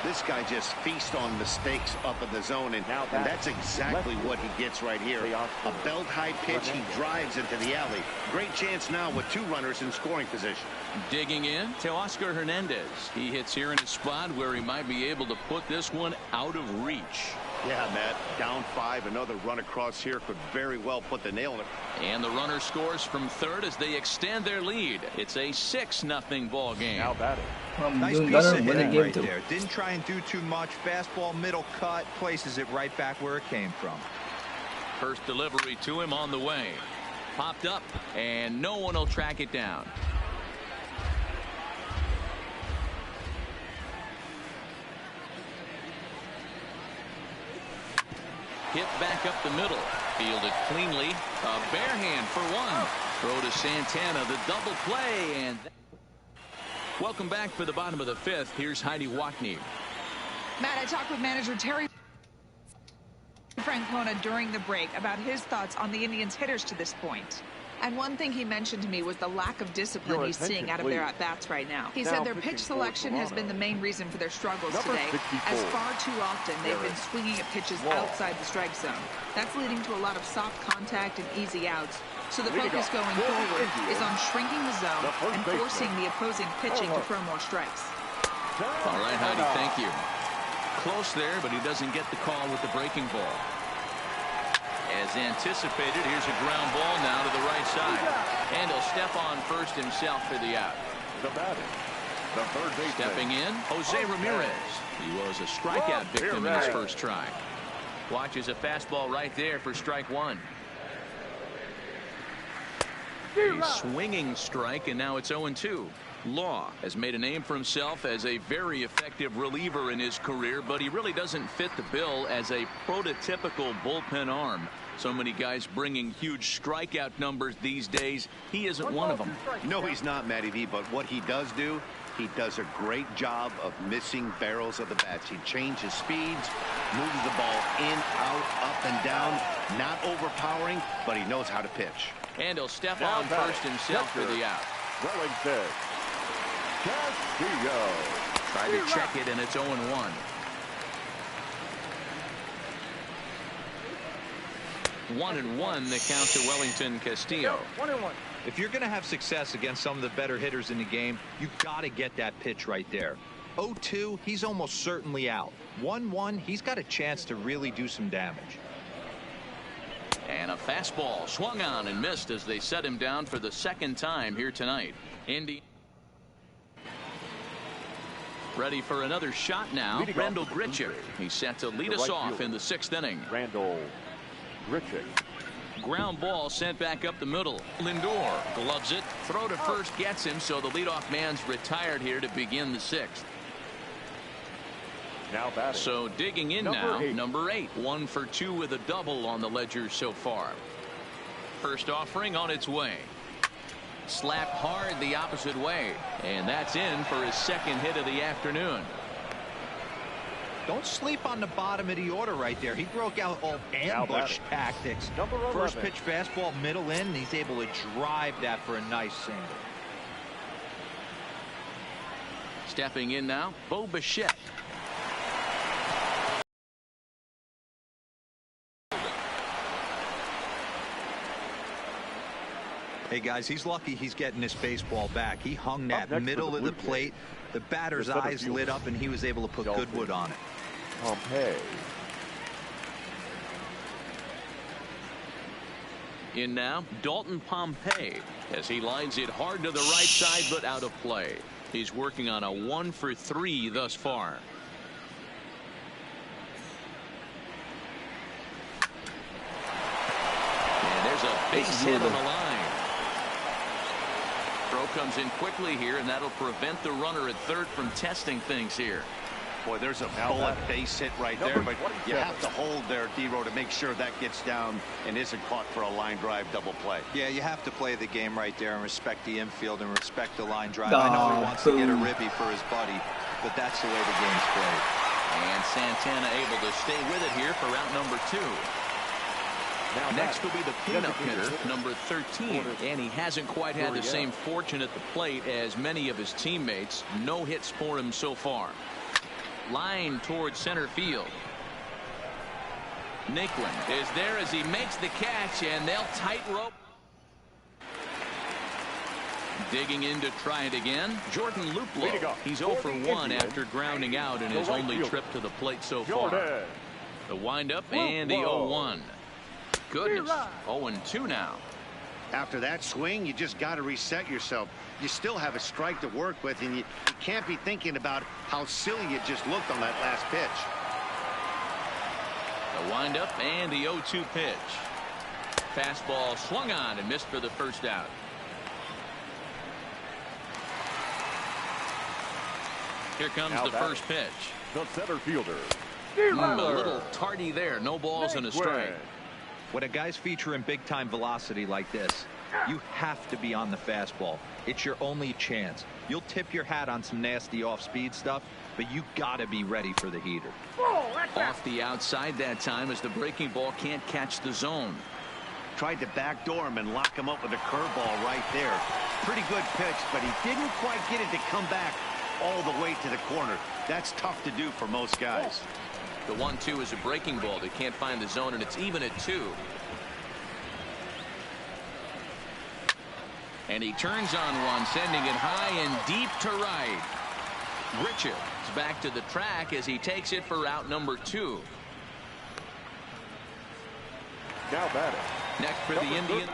This guy just feasts on mistakes up in the zone, and that's exactly what he gets right here. A belt-high pitch, he drives into the alley. Great chance now with two runners in scoring position. Digging in to Oscar Hernandez. He hits here in a spot where he might be able to put this one out of reach. Yeah, Matt, down 5. Another run across here could very well put the nail in it. And the runner scores from third as they extend their lead. It's a 6-0 ball game. Now batting. Nice piece of hitting right there. Didn't try and do too much. Fastball, middle cut, places it right back where it came from. First delivery to him on the way. Popped up, and no one will track it down. Hit back up the middle. Fielded cleanly. A bare hand for one. Throw to Santana. The double play. And Welcome back for the bottom of the fifth. Here's Heidi Watney. Matt, I talked with manager Terry Francona during the break about his thoughts on the Indians' hitters to this point. And one thing he mentioned to me was the lack of discipline he's seeing out of their at-bats right now. He said their pitch selection has been the main reason for their struggles today, as far too often they've been swinging at pitches outside the strike zone. That's leading to a lot of soft contact and easy outs. So the focus going forward is on shrinking the zone and forcing the opposing pitching to throw more strikes. All right, Heidi, thank you. Close there, but he doesn't get the call with the breaking ball. As anticipated, here's a ground ball now to the right side. And he'll step on first himself for the out. The batter, the third baseman. Stepping in, Jose Ramirez. He was a strikeout victim in his first try. Watches a fastball right there for strike one. A swinging strike, and now it's 0-2. Law has made a name for himself as a very effective reliever in his career, but he really doesn't fit the bill as a prototypical bullpen arm. So many guys bringing huge strikeout numbers these days. He isn't one of them. No, he's not, Matty V, but what he does do, he does a great job of missing barrels of the bats. He changes speeds, moves the ball in, out, up, and down. Not overpowering, but he knows how to pitch. And he'll step on first himself for the out. Wellington. Castillo. Try to check it, and it's 0-1. 1-1 the count to Wellington Castillo. 1-1. If you're going to have success against some of the better hitters in the game, you've got to get that pitch right there. 0-2, he's almost certainly out. 1-1, he's got a chance to really do some damage. And a fastball swung on and missed as they set him down for the second time here tonight. Indy ready for another shot now. Randall Grichuk. He's set to lead us off in the sixth inning. Randall Grichuk. Ground ball sent back up the middle. Lindor gloves it. Throw to first gets him, so the leadoff man's retired here to begin the sixth. Now batting. So digging in number 8. 1 for 2 with a double on the ledger so far. First offering on its way. Slapped hard the opposite way, and that's in for his second hit of the afternoon. Don't sleep on the bottom of the order right there. He broke out all ambush tactics. First pitch fastball, middle in. He's able to drive that for a nice single. Stepping in now, Bo Bichette. Hey guys, he's lucky he's getting this baseball back. He hung that middle of the plate. The batter's eyes lit up, and he was able to put good wood on it. Pompey. In now, Dalton Pompey, as he lines it hard to the right side, but out of play. He's working on a 1 for 3 thus far. And there's a base hit on the line. Throw comes in quickly here, and that'll prevent the runner at third from testing things here. Boy, there's a bullet base hit right there, but you have to hold there, D-Row, to make sure that gets down and isn't caught for a line drive double play. Yeah, you have to play the game right there and respect the infield and respect the line drive. I know he wants to get a ribby for his buddy, but that's the way the game's played. And Santana able to stay with it here for route number 2. Next will be the cleanup hitter, number 13, and he hasn't quite had the same fortune at the plate as many of his teammates. No hits for him so far. Line towards center field. Nicklin is there as he makes the catch, and they'll tightrope. Digging in to try it again, Jordan Luplow. He's 0 for 1 after grounding out in his only trip to the plate so far. The windup and the 0-1. Goodness, 0-2 now. After that swing, you just got to reset yourself. You still have a strike to work with, and you can't be thinking about how silly you just looked on that last pitch. The windup and the 0-2 pitch. Fastball swung on and missed for the first out. Here comes the first pitch. The center fielder. A little tardy there. No balls and a strike. When a guy's featuring big-time velocity like this, You have to be on the fastball. It's your only chance. You'll tip your hat on some nasty off-speed stuff, but you got to be ready for the heater. Off the outside that time as the breaking ball can't catch the zone. Tried to backdoor him and lock him up with a curveball right there. Pretty good pitch, but he didn't quite get it to come back all the way to the corner. That's tough to do for most guys. The 1-2 is a breaking ball that can't find the zone, and it's even at 2. And he turns on one, sending it high and deep to right. Richards back to the track as he takes it for out number 2. Now batting. Next for the Indians.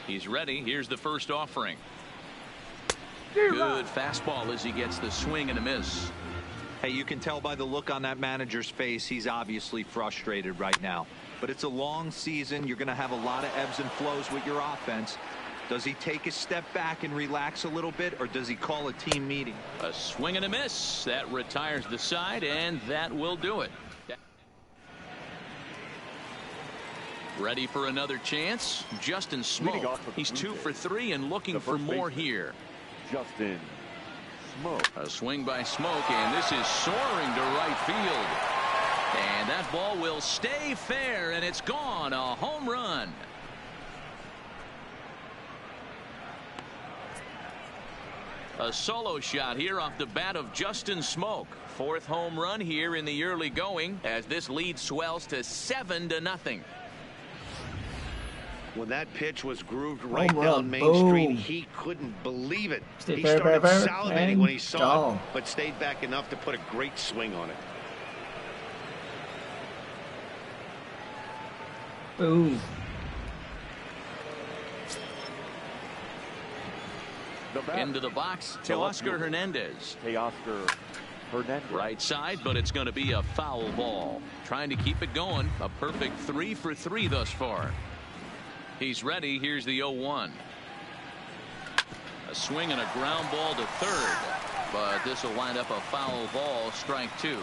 He's ready. Here's the first offering. Good fastball as he gets the swing and a miss. Hey, you can tell by the look on that manager's face, he's obviously frustrated right now. But it's a long season. You're going to have a lot of ebbs and flows with your offense. Does he take a step back and relax a little bit, or does he call a team meeting? A swing and a miss. That retires the side, and that will do it. Ready for another chance. Justin Smoke. He's 2 for 3 and looking for more here. Justin Smoke. A swing by Smoke, and this is soaring to right field. And that ball will stay fair, and it's gone. A home run. A solo shot here off the bat of Justin Smoke. 4th home run here in the early going as this lead swells to 7-0. When that pitch was grooved right down Main Street, he couldn't believe it. He started salivating when he saw it, but stayed back enough to put a great swing on it. Boom. Into the box, Teoscar Hernandez. Teoscar Hernandez. Right side, but it's going to be a foul ball. Trying to keep it going. A perfect 3 for 3 thus far. He's ready. Here's the 0-1. A swing and a ground ball to third. But this will wind up a foul ball. Strike 2.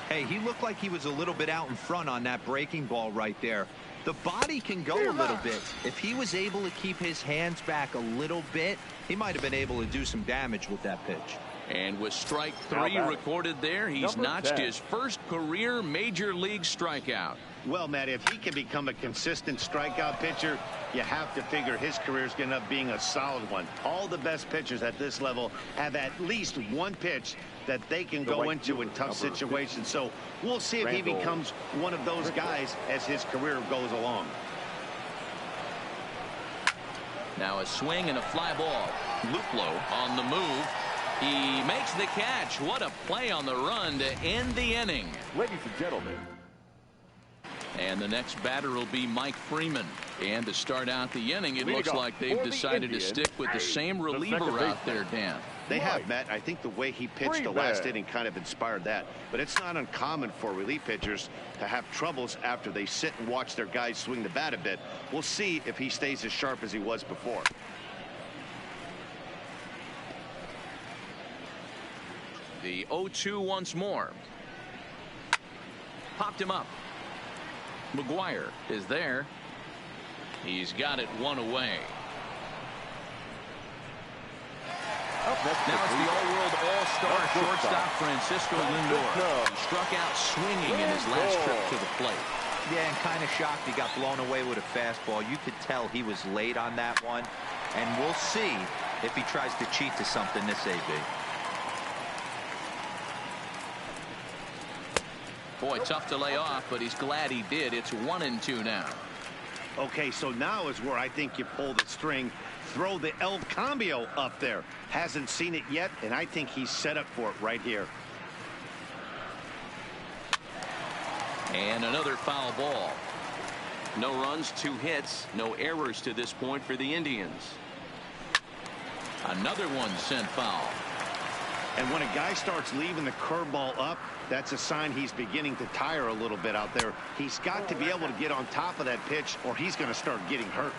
Hey, he looked like he was a little bit out in front on that breaking ball right there. The body can go a little bit. If he was able to keep his hands back a little bit, he might have been able to do some damage with that pitch. And with strike 3 recorded there, he's notched his first career major league strikeout. Well, Matt, if he can become a consistent strikeout pitcher, you have to figure his career is going to end up being a solid one. All the best pitchers at this level have at least one pitch that they can go into in tough situations. So we'll see if he becomes one of those guys as his career goes along. Now a swing and a fly ball. Luplow on the move. He makes the catch. What a play on the run to end the inning. Ladies and gentlemen. And the next batter will be Mike Freeman. And to start out the inning, it looks like they've decided to stick with the same reliever out there, Dan. They have, Matt. I think the way he pitched the last inning kind of inspired that. But it's not uncommon for relief pitchers to have troubles after they sit and watch their guys swing the bat a bit. We'll see if he stays as sharp as he was before. The 0-2 once more. Popped him up. McGuire is there. He's got it one away. Now it's the all-world all-star shortstop Francisco Lindor. He struck out swinging in his last trip to the plate. Yeah, and kind of shocked he got blown away with a fastball. You could tell he was late on that one. And we'll see if he tries to cheat to something this AB. Boy, tough to lay off, but he's glad he did. It's 1-2 now. Okay, so now is where I think you pull the string. Throw the El Cambio up there. Hasn't seen it yet, and I think he's set up for it right here. And another foul ball. No runs, 2 hits, no errors to this point for the Indians. Another one sent foul. And when a guy starts leaving the curveball up, that's a sign he's beginning to tire a little bit out there. He's got to be able to get on top of that pitch or he's going to start getting hurt.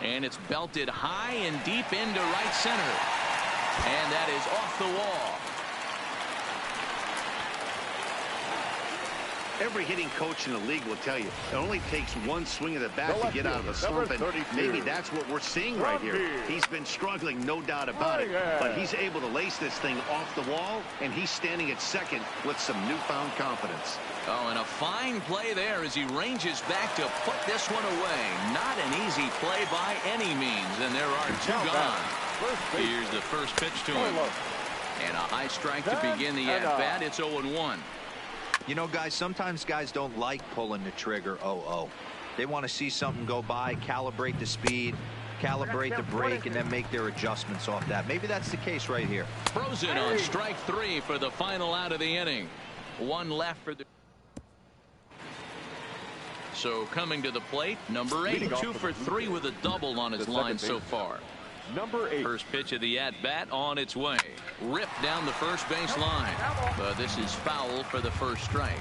And it's belted high and deep into right center. And that is off the wall. Every hitting coach in the league will tell you it only takes one swing of the bat to get out of a slump, and maybe that's what we're seeing right here. He's been struggling, no doubt about it, but he's able to lace this thing off the wall, and he's standing at second with some newfound confidence. Oh, and a fine play there as he ranges back to put this one away. Not an easy play by any means, and there are 2 gone. Here's the first pitch to him. And a high strike to begin the at-bat. It's 0-1. You know, guys, sometimes guys don't like pulling the trigger 0-0. They want to see something go by, calibrate the speed, calibrate the brake, and then make their adjustments off that. Maybe that's the case right here. Frozen on strike 3 for the final out of the inning. 1 left for the... So coming to the plate, number 8, 2 for 3 with a double on his line so far. Number 8. First pitch of the at-bat on its way. Ripped down the first base line. But this is foul for the first strike.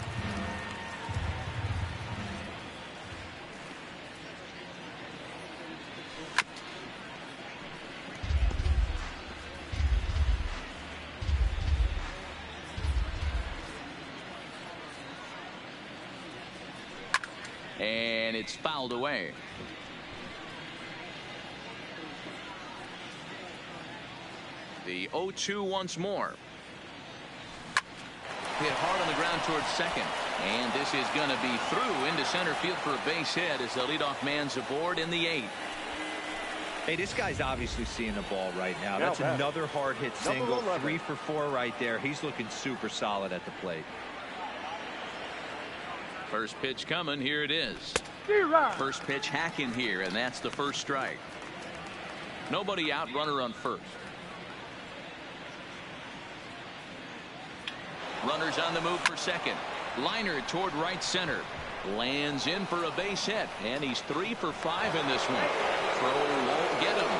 And it's fouled away. The 0-2 once more. Hit hard on the ground towards second. And this is going to be through into center field for a base hit as the leadoff man's aboard in the 8th. Hey, this guy's obviously seeing the ball right now. That's another hard hit single. 3 for 4 right there. He's looking super solid at the plate. First pitch coming. Here it is. First pitch hacking here, and that's the first strike. Nobody out, runner on first. Runners on the move for second. Liner toward right center. Lands in for a base hit. And he's 3 for 5 in this one. Throw won't get him.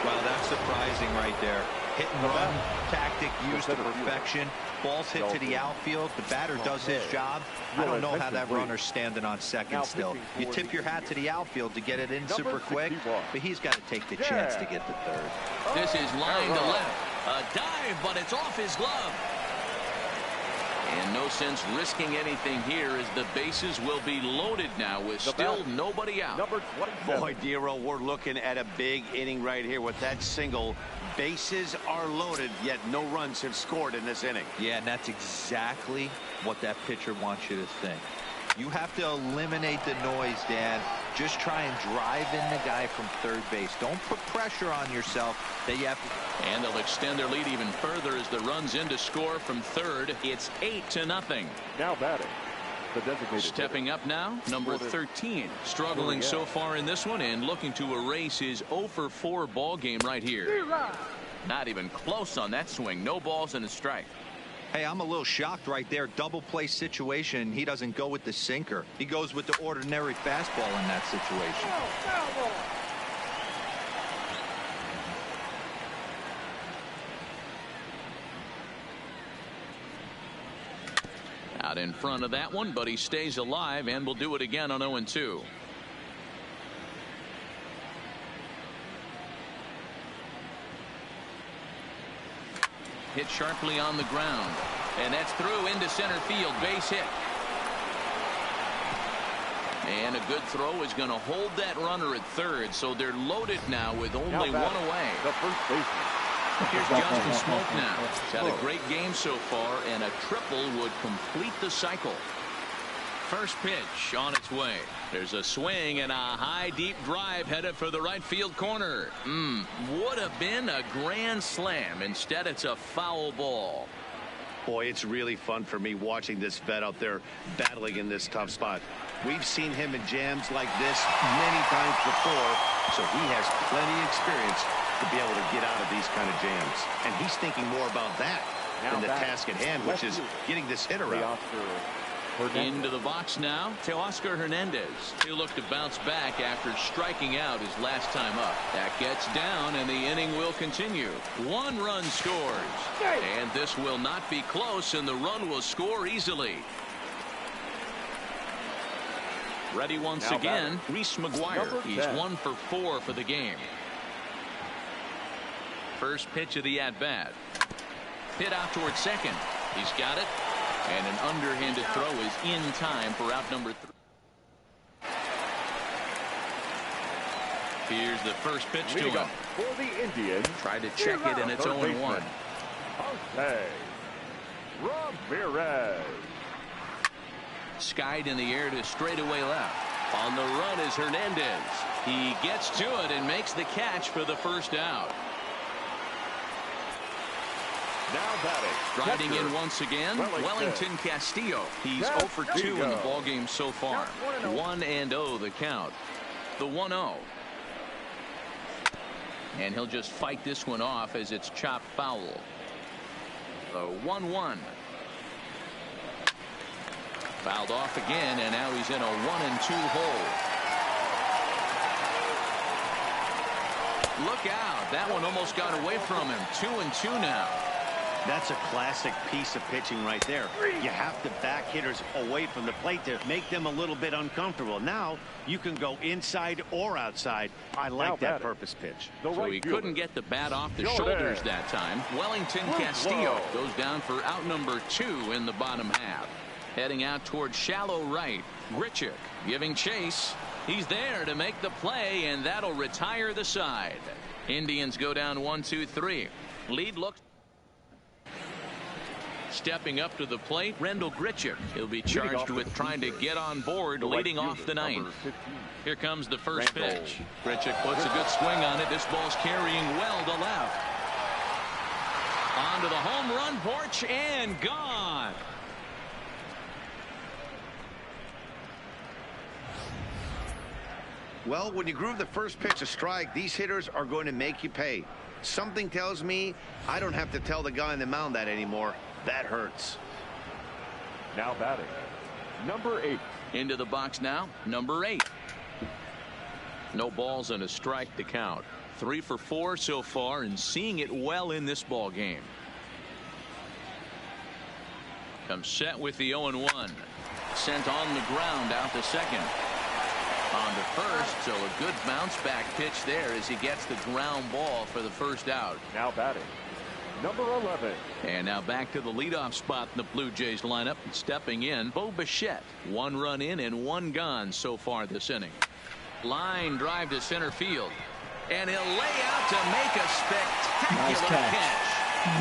Well, that's surprising right there. Hit and run tactic used to perfection. Ball's hit to the outfield. The batter does his job. I don't know how that runner's standing on second still. You tip your hat to the outfield to get it in super quick, but he's got to take the chance to get to third. This is line to left. A dive, but it's off his glove. And no sense risking anything here as the bases will be loaded now with still nobody out. Number 27. Boy, Dero, we're looking at a big inning right here with that single. Bases are loaded, yet no runs have scored in this inning. Yeah, and that's exactly what that pitcher wants you to think. You have to eliminate the noise, Dan. Just try and drive in the guy from third base. Don't put pressure on yourself that you have to. And they'll extend their lead even further as the runs in to score from third. It's 8-0. Now batting. The designated Stepping up now, number 13. Struggling so far in this one and looking to erase his 0 for 4 ball game right here. Not even close on that swing. No balls and a strike. Hey, I'm a little shocked right there. Double play situation. He doesn't go with the sinker. He goes with the ordinary fastball in that situation. Out in front of that one, but he stays alive and will do it again on 0-2. Hit sharply on the ground, and that's through into center field. Base hit. And a good throw is going to hold that runner at third, so they're loaded now with only one away. The first baseman. Here's Justin Smoke now. He's had a great game so far, and a triple would complete the cycle. First pitch on its way. There's a swing and a high deep drive headed for the right field corner. Would have been a grand slam. Instead, it's a foul ball. Boy, it's really fun for me watching this vet out there battling in this tough spot. We've seen him in jams like this many times before, so he has plenty of experience to be able to get out of these kind of jams. And he's thinking more about that than the task at hand, which is getting this hitter out. Into the box now, Teoscar Hernandez. He'll look to bounce back after striking out his last time up. That gets down, and the inning will continue. 1 run scores. And this will not be close, and the run will score easily. Ready once again, Reese McGuire. He's 1 for 4 for the game. First pitch of the at-bat. Hit out towards second. He's got it. And an underhanded throw is in time for out number 3. Here's the first pitch to him. For the Indians, try to check it, and it's 0-1. Ramirez. Skied in the air to straightaway left. On the run is Hernandez. He gets to it and makes the catch for the first out. Now batting. Striding in once again, Wellington Castillo. He's 0 for 2 in the ballgame so far. 1-0 the count. The 1-0. And he'll just fight this one off as it's chopped foul. The 1-1. Fouled off again, and now he's in a 1-2 hole. Look out. That one almost got away from him. 2-2 now. That's a classic piece of pitching right there. You have to back hitters away from the plate to make them a little bit uncomfortable. Now you can go inside or outside. I like that purpose pitch. So he couldn't get the bat off the shoulders that time. Wellington Castillo goes down for out number 2 in the bottom half. Heading out towards shallow right. Grichuk giving chase. He's there to make the play, and that'll retire the side. Indians go down 1-2-3. Lead looks. Stepping up to the plate, Rendell Grichuk. He'll be charged with trying to get on board, leading off the 9th. Here comes the first pitch. Grichuk puts a good swing on it. This ball's carrying well to left. Onto the home run porch and gone. Well, when you groove the first pitch a strike, these hitters are going to make you pay. Something tells me I don't have to tell the guy on the mound that anymore. That hurts. Now batting, number 8. Into the box now, number 8. No balls and a strike to count. 3 for 4 so far, and seeing it well in this ball game. Comes set with the 0-1. Sent on the ground out to second. On to first, so a good bounce back pitch there as he gets the ground ball for the first out. Now batting, number 11. And now back to the leadoff spot in the Blue Jays lineup. Stepping in, Bo Bichette. 1 run in and 1 gone so far this inning. Line drive to center field. And he'll lay out to make a spectacular catch.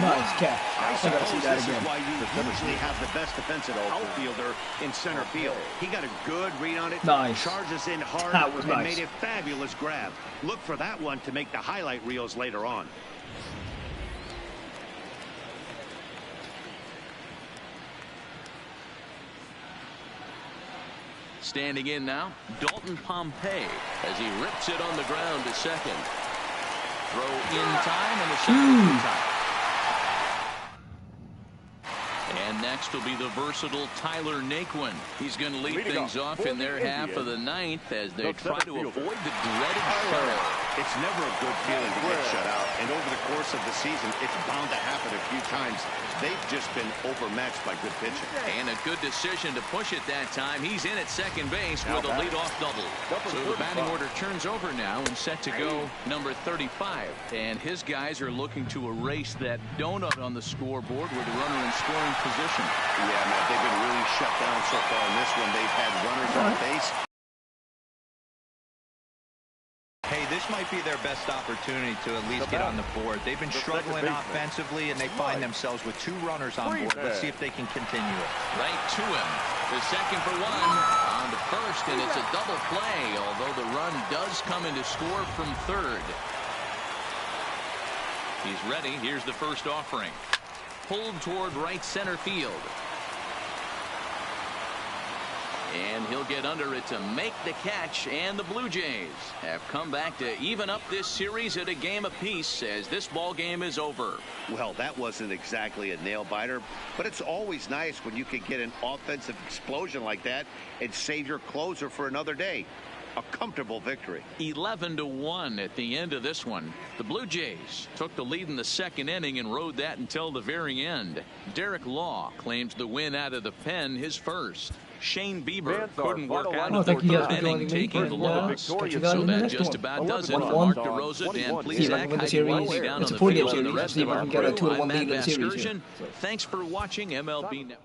Nice catch. I suppose this is why you usually have the best defensive outfielder in center field. He got a good read on it. Nice. Charges in hard and made a fabulous grab. Look for that one to make the highlight reels later on. Standing in now, Dalton Pompey as he rips it on the ground to second. Throw in time, and the second time. And next will be the versatile Tyler Naquin. He's going to lead things off in their half of the 9th as they try to avoid the dreaded shutout. It's never a good feeling to get shut out, and over the course of the season, it's bound to happen a few times. They've just been overmatched by good pitching. And a good decision to push it that time. He's in at second base with a leadoff double. So the batting order turns over now and set to go number 35. And his guys are looking to erase that donut on the scoreboard with a runner in scoring position. Yeah, Matt, they've been really shut down so far in this one. They've had runners on base. Hey, this might be their best opportunity to at least get on the board. They've been struggling offensively, and they find themselves with 2 runners on board. Let's see if they can continue it. Right to him. The second for 1. On to first, and it's a double play, although the run does come in to score from third. He's ready. Here's the first offering. Pulled toward right center field. And he'll get under it to make the catch, and the Blue Jays have come back to even up this series at a game apiece as this ball game is over. Well, that wasn't exactly a nail-biter, but it's always nice when you can get an offensive explosion like that and save your closer for another day. A comfortable victory. 11-1 at the end of this one. The Blue Jays took the lead in the second inning and rode that until the very end. Derek Law claims the win out of the pen, his first. Shane Bieber couldn't work out of the third inning, taking the loss. So that just about does it for Mark DeRosa, Dan Plesac, Heidi Worley down on the field, and the rest of our crew. I'm Matt Vasgersian. Thanks for watching MLB Network.